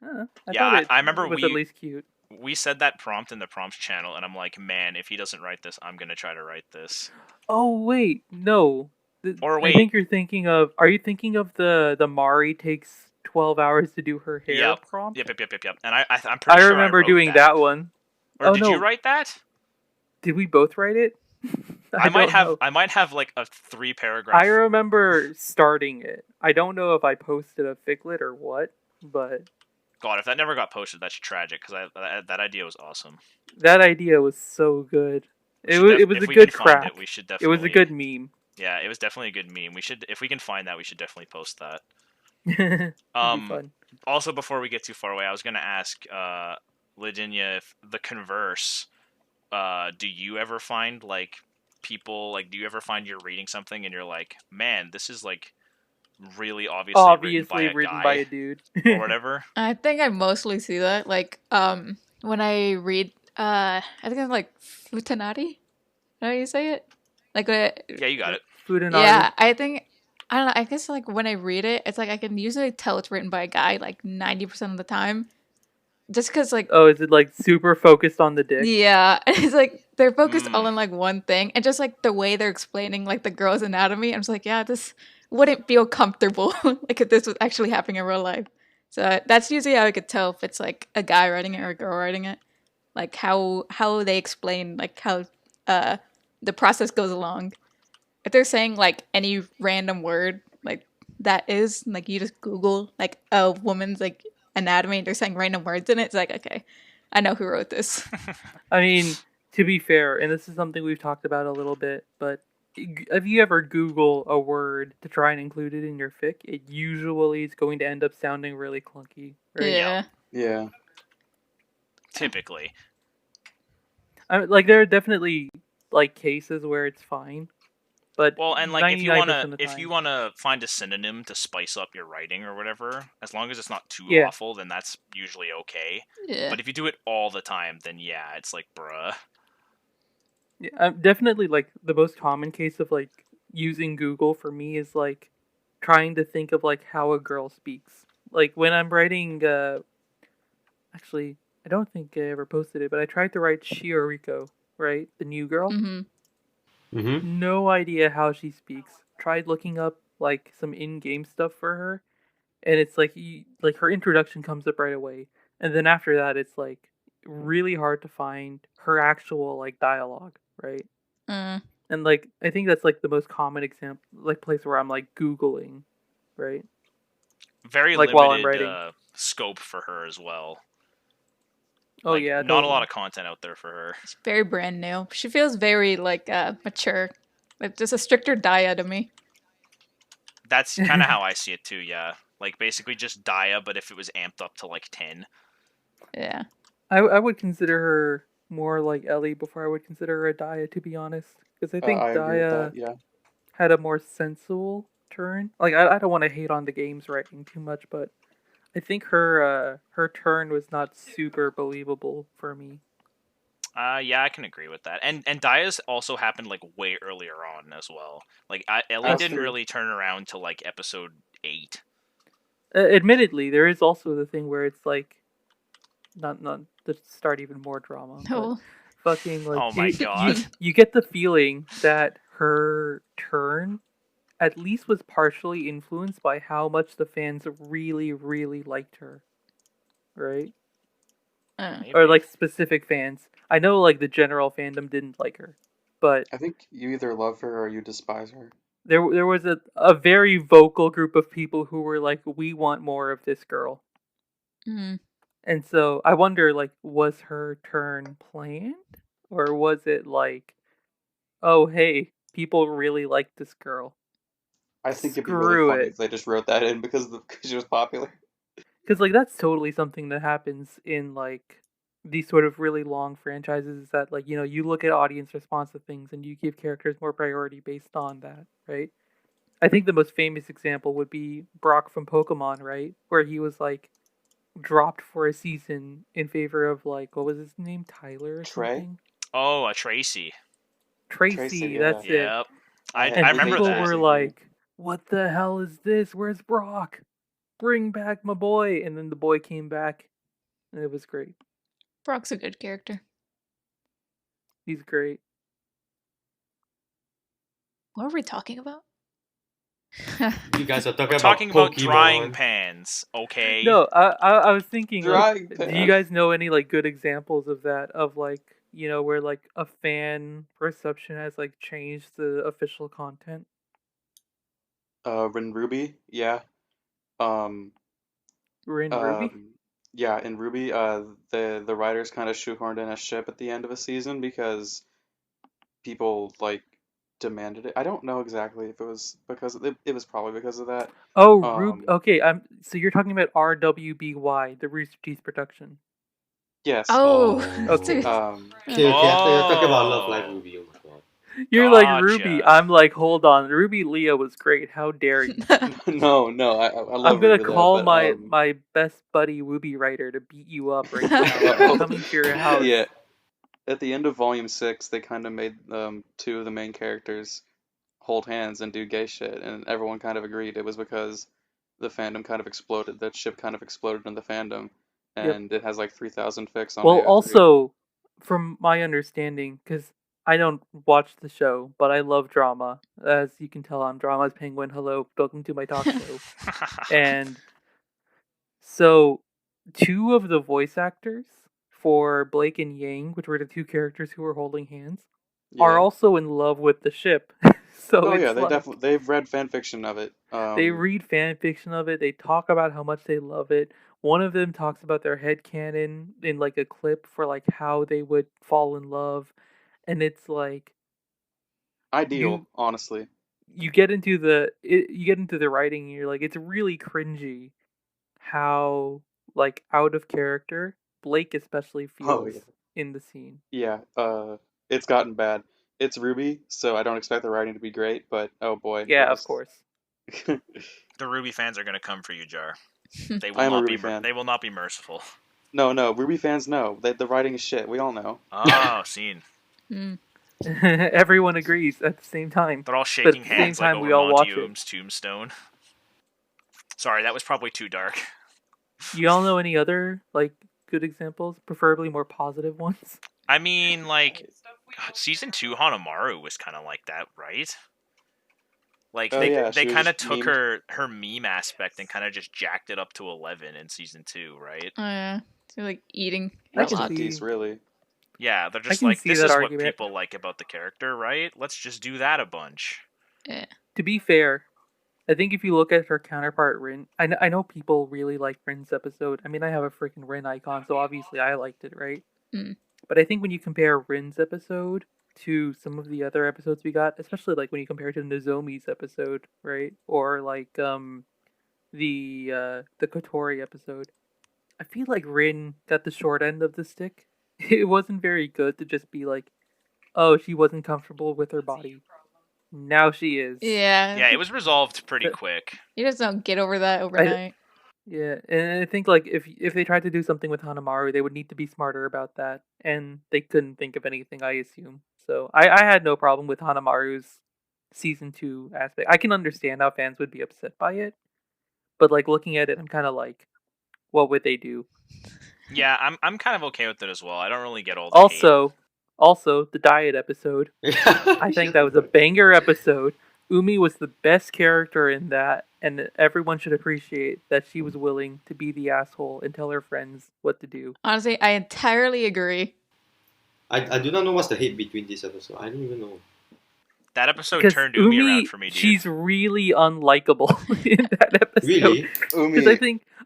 I Yeah, thought it I remember was at least cute. we said that prompt in the prompts channel, and I'm like, man, if he doesn't write this, I'm gonna try to write this. Oh wait, no. Or I wait, think you're thinking of. Are you thinking of the Mari takes 12 hours to do her hair yep, prompt? yep. And I'm I pretty sure I remember wrote doing that. that one. Or Oh did you no, write that? did we both write it? I don't know. I might have like a three I paragraph. remember starting it. I don't know if I posted a ficlet or what, but God, if that never got posted, that's tragic because that idea was awesome. that idea was so good. We should It was if a we can good find it, crack. we should It was a definitely. good meme. Yeah, it was definitely a good meme. We should if we can find that, we should definitely post that. It'd be fun. Also, before we get too far away, I was gonna ask Lidinia if the converse. Do you ever find like people like? Do you ever find you're reading something and you're like, man, this is like really obviously written by Obviously a written by guy a dude. or whatever? I think I mostly see that like when I read I think I'm like Futanari. How do you say it? Like Yeah, you got it. Fudenaru. yeah, I think I don't know. I guess like when I read it, it's like I can usually tell it's written by a guy like 90% of the time, just because like Oh, is it like super focused on the dick? yeah, it's like they're focused all Mm. on like one thing, and just like the way they're explaining like the girl's anatomy, I'm just like, yeah, this wouldn't feel comfortable like if this was actually happening in real life. So that's usually how I could tell if it's like a guy writing it or a girl writing it, like how they explain like how uh the process goes along. If they're saying like any random word like that is like you just Google like a woman's like anatomy and they're saying random words in it, it's like okay, I know who wrote this. I mean, to be fair, and this is something we've talked about a little bit, but if you ever Google a word to try and include it in your fic, it usually is going to end up sounding really clunky, right? Yeah. Yeah. Typically. Like there are definitely like cases where it's fine, but Well, and like 99% of the if time, you wanna find a synonym to spice up your writing or whatever, as long as it's not too yeah, awful, then that's usually okay. Yeah. But if you do it all the time, then yeah, it's like bruh. yeah, definitely like the most common case of like using Google for me is like trying to think of like how a girl speaks. Like when I'm writing, actually, I don't think I ever posted it, but I tried to write Shioriko, right, the new girl. Mm-hmm. Mm-hmm. No idea how she speaks. Tried looking up like some in-game stuff for her, and it's like like her introduction comes up right away, and then after that, it's like really hard to find her actual like dialogue, right? Mm. And like I think that's like the most common example, like place where I'm like googling, right? very Like, while I'm limited writing. scope for her as well. Oh Like, yeah, not a totally. lot of content out there for her. She's very brand new. She feels very like mature. Like just a stricter Daya to me. That's kind of how I see it too. Yeah, like basically just Daya, but if it was amped up to like 10. Yeah. I would consider her more like Ellie before I would consider her a Daya, to be honest, because I think I agree with that. Daya Yeah. had a more sensual turn. Like I don't want to hate on the game's writing too much, but I think her turn was not super believable for me. Yeah, I can agree with that. And Daya's also happened like way earlier on as well. Like Ellie That's didn't true. really turn around till like episode 8. Admittedly, there is also the thing where it's like not to start even more drama, but Oh. fucking like Oh my god. you get the feeling that her turn at least was partially influenced by how much the fans really really liked her, right? Maybe. Or like specific fans. I know like the general fandom didn't like her, but I think you either love her or you despise her. there was a very vocal group of people who were like, we want more of this girl. Mm. And so I wonder, like, was her turn planned? Or was it like, oh, hey, people really like this girl. I think it'd be really Screw funny it. if they just wrote that in because she was popular. Because, like, that's totally something that happens in, like, these sort of really long franchises is that, like, you look at audience response to things and you give characters more priority based on that, right? I think the most famous example would be Brock from Pokemon, right? Where he was, like, dropped for a season in favor of, like, what was his name? Tyler or Trey? something? Oh, Tracy. Tracy, Tracy, yeah. that's it. Yep. And I We hate remember people that. were Tracy, dude. like, what the hell is this? Where's Brock? Bring back my boy. And then the boy came back, and it was great. Brock's a good character. He's great. What were we talking about? You guys are We're talking talking about about drying Pokemon. pans, okay? No, I was thinking, like, Drying do you pan. guys know any, like, good examples of that? Of, like, where, like, a fan perception has, like, changed the official content? In Ruby, yeah. Um, Rin Ruby? um, yeah, in Ruby, the writers kind of shoehorned in a ship at the end of a season because people like demanded it. I don't know exactly if it was because it was probably because of that. Oh, Ruby. Um, Okay, so you're talking about RWBY, the Rooster Teeth production. yes. Oh, Okay. Okay, okay. I thought you were talking about Love Live Oh, Ruby. Oh my god. You're like Ruby. gotcha. I'm like, hold on. Ruby Leah was great. How dare you? No, no, I I'm love gonna Ruby Leo, call but my best buddy Ruby writer to beat you up right now. I'm well, coming to your house. yeah. At the end of Volume 6, they kind of made two of the main characters hold hands and do gay shit, and everyone kind of agreed it was because the fandom kind of exploded. That ship kind of exploded in the fandom, Yep. and it has like 3,000 fics on Well, AO3. also, from my understanding, because I don't watch the show, but I love drama. As you can tell, I'm Drama's Penguin. Hello, welcome to my talk show. And so, two of the voice actors for Blake and Yang, which were the two characters who were holding hands, are Yeah. also in love with the ship. So Oh yeah, it's like they've read fan fiction of it. they read fan fiction of it. They talk about how much they love it. One of them talks about their headcanon in like a clip for like how they would fall in love, and it's like Ideal, you honestly. you get into the writing and you're like it's really cringy how like out of character Blake especially Oh feels yeah. in the scene. Yeah, it's gotten bad. It's Ruby, so I don't expect the writing to be great, but oh boy, it Yeah, of was. course. The Ruby fans are gonna come for you, Jar. They I will am a not Ruby be. fan. They will not be merciful. No, no, Ruby fans know. The writing is shit. We all know. Oh, seen. Mm. Everyone agrees at the same time, They're all but shaking at the same hands like time we over all Monty watch it. Oom's tombstone. Sorry, that was probably too dark. You all know any other like good examples, preferably more positive ones? I mean, like, season 2 Hanamaru was kind of like that, right? Like Oh they yeah, they she was kind of just took memed. her meme aspect and kind of just jacked it up to 11 in season 2, right? Oh yeah, so like eating I a Rest can in lot. peace, see really. Yeah, they're I just can like, see this that is what argument. people like about the character, right? Let's just do that a bunch. Yeah. To be fair, I think if you look at her counterpart Rin, I know people really like Rin's episode. I mean, I have a freaking Rin icon, so obviously I liked it, right? Mm. But I think when you compare Rin's episode to some of the other episodes we got, especially like when you compare it to Nozomi's episode, right? Or like the Kotori episode, I feel like Rin got the short end of the stick. It wasn't very good to just be like, oh, she wasn't comfortable with her body. Now she is. Yeah. Yeah, it was resolved pretty So- quick. You just don't get over that overnight. Yeah, and I think like if they tried to do something with Hanamaru, they would need to be smarter about that, and they couldn't think of anything, I assume. So I had no problem with Hanamaru's season 2 aspect. I can understand how fans would be upset by it, but like looking at it, I'm kind of like, what would they do? Yeah, I'm kind of okay with it as well. I don't really get all the hate. Also the diet episode. I think that was a banger episode. Umi was the best character in that, and everyone should appreciate that she was willing to be the asshole and tell her friends what to do. Honestly, I entirely agree. I do not know what's the hate between this episode. I don't even know. That episode Because turned Umi around for me, dude. she's really unlikable in that episode. Really? Umi. Because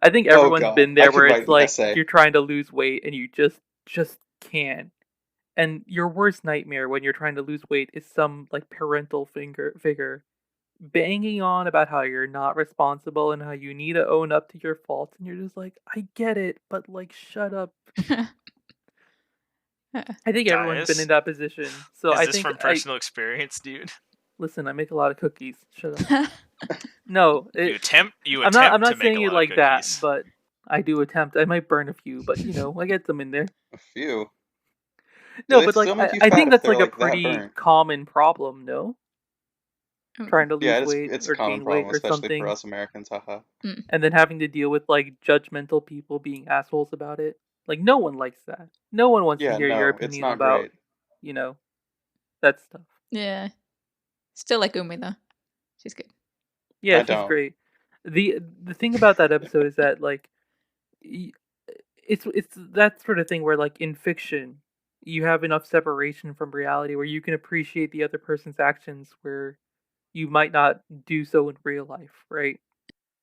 I think everyone's God. been I there could where write it's an like essay. you're trying to lose weight and you just can't. And your worst nightmare when you're trying to lose weight is some like parental figure banging on about how you're not responsible and how you need to own up to your faults, and you're just like, I get it, but like shut up. I think everyone's been Guys, in that position. So Is I this think from personal experience, dude? listen, I make a lot of cookies. Shut up. No, You attempt I'm not to make saying a it lot like of that, cookies. but I do attempt. I might burn a few, but you know, I get them in there. A few. No, they but like still make you I fat think if that's they're, like a like, that pretty burnt? common problem, no? Trying to lose Yeah, weight it's or a common gain weight problem, or especially something, for us Americans. Haha. and then having to deal with like judgmental people being assholes about it. Like no one likes that. No one wants to Yeah, hear your no, it's opinion not about, great. you know, that stuff. Yeah. Still like Umi though. She's good. Yeah, I she's don't. great. The thing about that episode is that like it's that sort of thing where like in fiction you have enough separation from reality where you can appreciate the other person's actions where you might not do so in real life, right?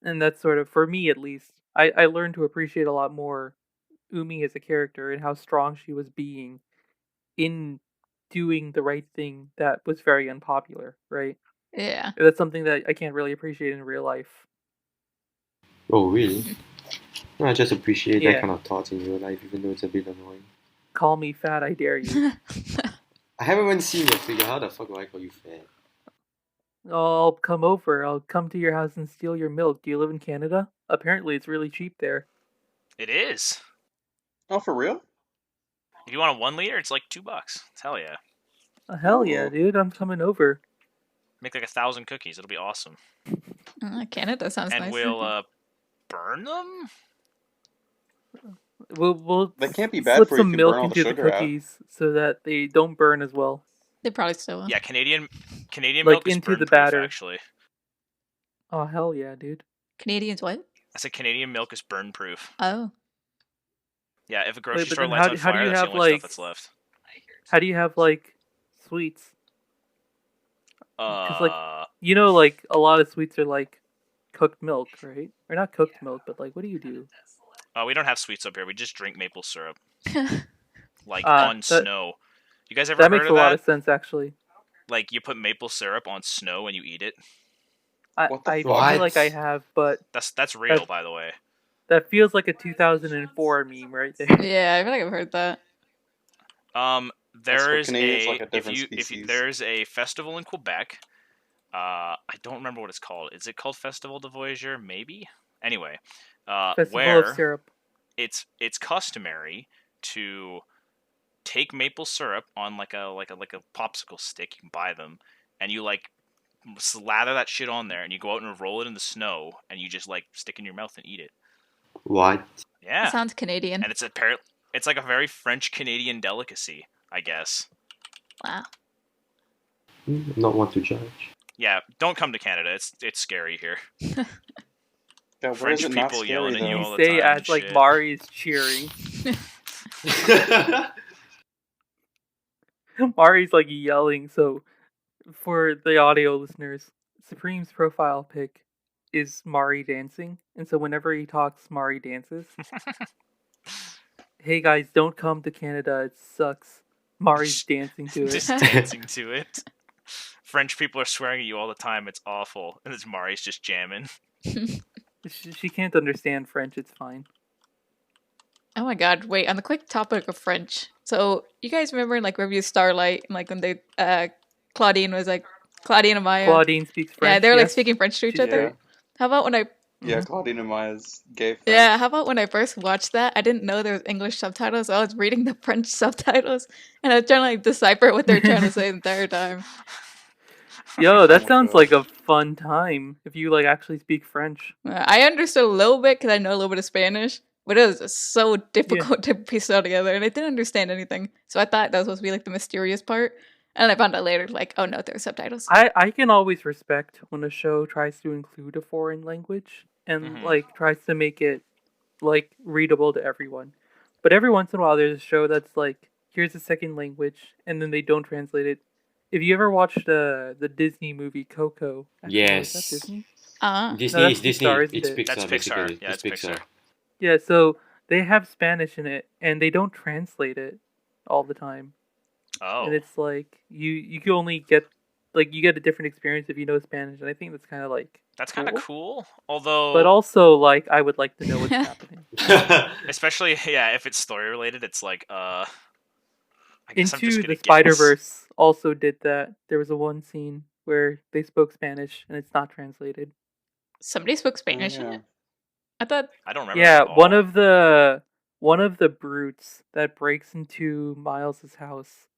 And that's sort of, for me at least, I learned to appreciate a lot more Umi as a character and how strong she was being in doing the right thing that was very unpopular, right? Yeah. That's something that I can't really appreciate in real life. Oh, really? No, I just appreciate Yeah. that kind of thoughts in real life, even though it's a bit annoying. Call me fat, I dare you. I haven't even seen your figure. How the fuck do I call you fat? I'll come over. I'll come to your house and steal your milk. Do you live in Canada? Apparently, it's really cheap there. It is. Oh, for real? If you want a 1 liter, it's like $2. Hell yeah. Hell yeah, Ooh. dude! I'm coming over. Make like 1,000 cookies. It'll be awesome. Canada sounds And nice. we'll burn them. We'll They can't be bad slip for you some if you burn milk all the into the sugar out. cookies so that they don't burn as well. They probably still will. Yeah, Canadian Like, milk is into the burn-proof, batter. actually. Oh hell yeah, dude! Canadians what? I said Canadian milk is burn-proof. Oh. Yeah, if a grocery but store then lights how on do fire, you that's the have, only like- stuff that's left. How do you have like sweets? Uh, like, You know, like a lot of sweets are like cooked milk, right? Or not cooked milk, but like, what do you do? we don't have sweets up here. We just drink maple syrup, like Ah, on that- snow. You guys ever That heard makes of a that? lot of sense, actually. Like you put maple syrup on snow and you eat it. What the I fuck? feel like I have, but That's real, That- by the way. that feels like a 2004 meme right there. Yeah, I feel like I've heard that. There for is Canadians, a like a if different you species. there's a festival in Quebec. I don't remember what it's called. Is it called Festival de Voyageur? Maybe. Anyway, Festival where of syrup. it's customary to take maple syrup on like a popsicle stick. You can buy them, and you like slather that shit on there, and you go out and roll it in the snow, and you just like stick it in your mouth and eat it. What? Yeah, That sounds Canadian. and it's like a very French Canadian delicacy, I guess. Wow. Not want to judge. Yeah, don't come to Canada. It's scary here. Yeah, where French is it not people scary, yelling at though? you You all the say time as and like shit. Mari is cheering. Mari's like yelling. So, for the audio listeners, Supreme's profile pic is Mari dancing, and so whenever he talks, Mari dances. Hey guys, don't come to Canada. It sucks. Mari's dancing to it. Just dancing to it. French people are swearing at you all the time. It's awful, and this Mari's just jamming. She can't understand French. It's fine. Oh my god, wait, on the quick topic of French. So, you guys remember in like Review Starlight, and like when they Claudine was like Claudine and Maya. Claudine speaks French. Yeah, they were like yes. speaking French to each Yeah. other. How about when I Yeah, Claudine and Maya's gay friend. Yeah, how about when I first watched that, I didn't know there was English subtitles, so I was reading the French subtitles and I was trying to like decipher what they're trying to say the entire time. Yo, that Oh my sounds gosh. like a fun time if you like actually speak French. I understood a little bit because I know a little bit of Spanish, but it was just so difficult to piece it all together, and I didn't understand anything. So I thought that was supposed to be like the mysterious part, and I found out later, like, oh no, there were subtitles. I can always respect when a show tries to include a foreign language and Mhm. like tries to make it like readable to everyone. But every once in a while there's a show that's like, here's a second language, and then they don't translate it. If you ever watched the Disney movie Coco, actually, no, is that Yes. Disney? Disney No, is that's Disney. Pixar, isn't It's it? Pixar. That's Pixar. Basically. Yeah, it's Pixar. Yeah, so they have Spanish in it, and they don't translate it all the time. Oh, And it's like you can only get like you get a different experience if you know Spanish, and I think that's kind of like that's kind of cool. cool. Although, But also like I would like to know what's happening. especially if it's story related, it's like I guess I'm just Into gonna the guess. Spider-Verse also did that. There was a one scene where they spoke Spanish and it's not translated. Somebody spoke Spanish in yeah. it? I thought, I don't remember. Yeah, that at one of the brutes that breaks into Miles's house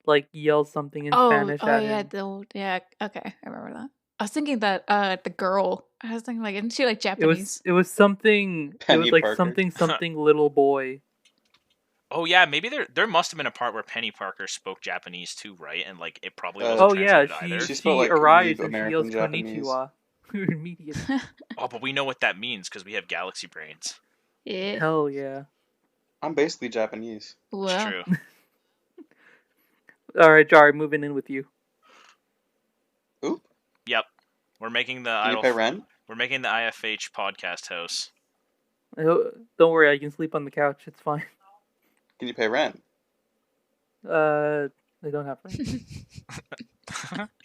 like yells something in Spanish at yeah, him. okay, I remember that. I was thinking that the girl, I was thinking like, isn't she like Japanese? It was something. It Penny was like Parker. something little boy. Oh yeah, maybe there must have been a part where Penny Parker spoke Japanese too, right? And like it probably Oh, wasn't Oh yeah, translated either. She she spoke, like, arrives weeb and she American yells Japanese. konnichiwa immediately. Oh, but we know what that means because we have galaxy brains. Yeah. Hell yeah! I'm basically Japanese. It's Well, true. All right, Jari, moving in with you. Oop. Yep, we're making the Can you pay rent? we're making the IFH podcast house. Don't worry, I can sleep on the couch. It's fine. Can you pay rent? I don't have rent.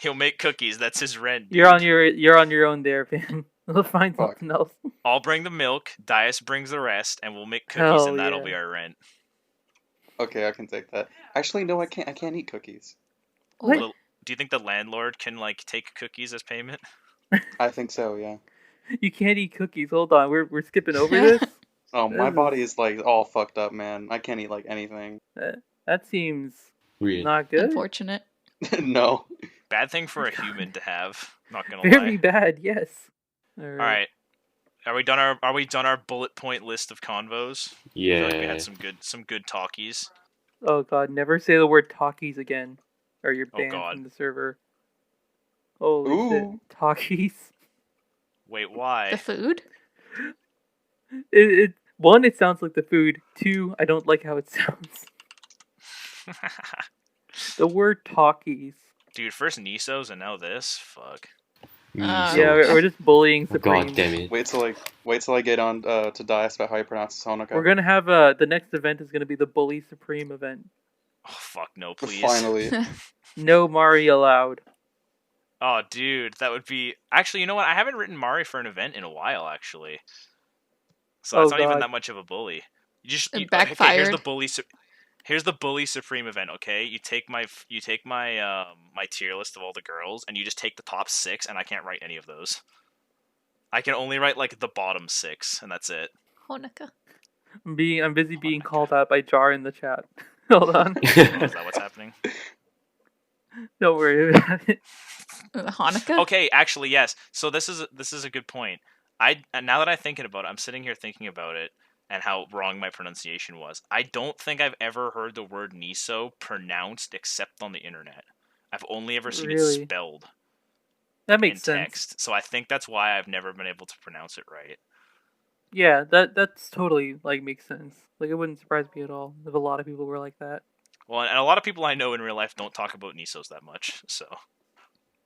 He'll make cookies. That's his rent. Dude. You're on your own there, fam. We'll find Fuck. something else. I'll bring the milk. Dias brings the rest, and we'll make cookies, Hell and that'll yeah. be our rent. Okay, I can take that. Actually, no, I can't. I can't eat cookies. What? Well, do you think the landlord can like take cookies as payment? I think so. Yeah. You can't eat cookies. Hold on, we're skipping over this. Oh, my This body is like all fucked up, man. I can't eat like anything. That seems Weird. not good. unfortunate. No. Bad thing for a human to have. Not gonna Very lie. bad. Yes. All All right. Are we done our bullet point list of convos? I feel like we Yeah. had some good talkies. Oh god, never say the word talkies again, or you're Oh, banned God. from the server. Holy Ooh. shit, talkies. Wait, why? The food? One, it sounds like the food. Two, I don't like how it sounds. The word talkies. Dude, first Nisos and now this. Fuck. Uh, Yeah, we're just bullying Oh, Supreme. God damn it. Wait till I get on to Dias about how you pronounce Honoka. We're gonna have the next event is gonna be the Bully Supreme event. Oh fuck no, please. Finally. No Mari allowed. Oh dude, that would be actually. You know what? I haven't written Mari for an event in a while, actually. So that's Oh, not even God. that much of a bully. It Okay, here's backfired. the bully. Here's the bully supreme event. Okay, you take my my tier list of all the girls, and you just take the top 6, and I can't write any of those. I can only write like the bottom 6, and that's it. Honoka. I'm busy being my called out by Jar in the chat. Hold on. Oh, is that what's happening? Don't worry about it. Hanukkah? Okay, actually, yes. So this is a good point. Now that I'm thinking about it, I'm sitting here thinking about it and how wrong my pronunciation was. I don't think I've ever heard the word Niso pronounced except on the internet. I've only ever seen it Really? spelled That in makes sense. text. So I think that's why I've never been able to pronounce it right. Yeah, that's totally like makes sense. Like it wouldn't surprise me at all if a lot of people were like that. Well, and a lot of people I know in real life don't talk about Nisos that much. So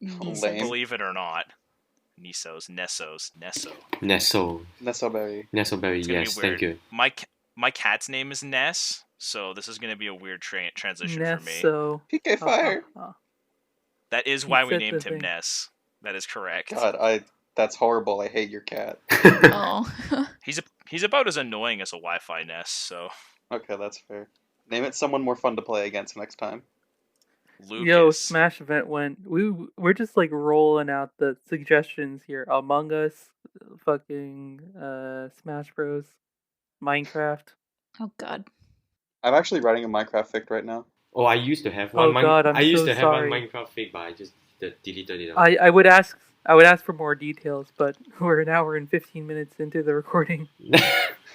Lame. believe it or not. Nessos. Nesso. Nesoberry, Nesso berry. It's gonna yes, be weird. thank you. My cat's name is Ness, so this is gonna be a weird transition for me. Nesso. PK fire. That is He why we said the named him thing. Ness. That is correct. God, that's horrible. I hate your cat. Oh. He's about as annoying as a Wi-Fi Ness. So Okay, that's fair. Name it someone more fun to play against next time. Lucas. Yo, Smash event went. We're just like rolling out the suggestions here. Among Us, fucking Smash Bros, Minecraft. Oh God. I'm actually writing a Minecraft fic right now. Oh, I used to have Oh one. God, I'm I used so to have one sorry. Minecraft fig, but I just deleted it. I would ask for more details, but we're an hour and 15 minutes into the recording.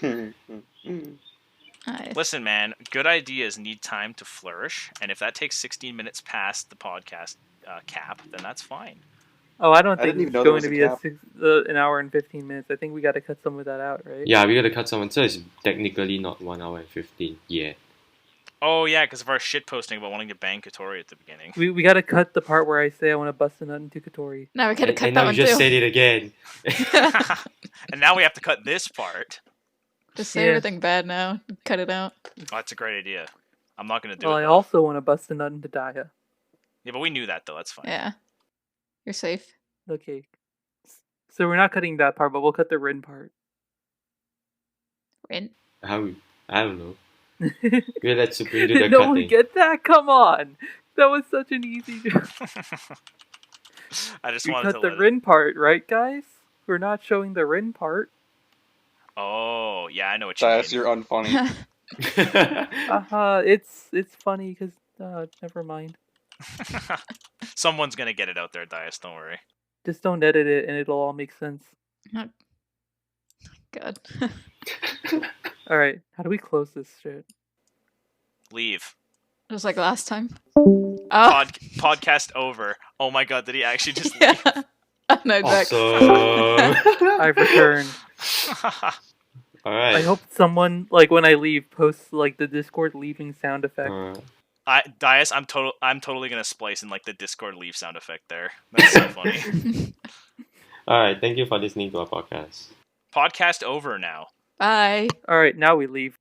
Nice. Listen, man, good ideas need time to flourish, and if that takes 16 minutes past the podcast cap, then that's fine. Oh, I don't I think didn't even it's know there going was to a be cap. an hour and 15 minutes. I think we got to cut some of that out, right? Yeah, we gotta cut someone, so it's technically not 1 hour and 15 yet. Oh yeah, because of our shit posting about wanting to ban Katori at the beginning. We got to cut the part where I say I want to bust a nut into Katori. Now we gotta cut And that now one you just too. said it again. And now we have to cut this part. Just say Yeah. everything bad now. Cut it out. Oh, that's a great idea. I'm not gonna do Well, it. I Though. also want to bust a nut into Daya. Yeah, but we knew that though. That's fine. Yeah. You're safe. Okay. So we're not cutting that part, but we'll cut the Rin part. Rin. How? I don't know. We'll let Supreme do the Did no one cutting. get that? Come on. That was such an easy joke. I just We wanted cut to the let Rin part, right, guys? We're not showing the Rin part. Oh yeah, I know what you Dias, mean. you're unfunny. It's funny because never mind. Someone's gonna get it out there, Dias. Don't worry. Just don't edit it, and it'll all make sense. God. All right, how do we close this shit? Leave. Just like last time. Oh. Podcast over. Oh my god, did he actually just Yeah. leave? I know exactly. Awesome. I've returned. All right. I hope someone, like when I leave, posts like the Discord leaving sound effect. Dias, I'm totally gonna splice in like the Discord leave sound effect there. That's so funny. All right. Thank you for listening to our podcast. Podcast over now. Bye. All right, now we leave.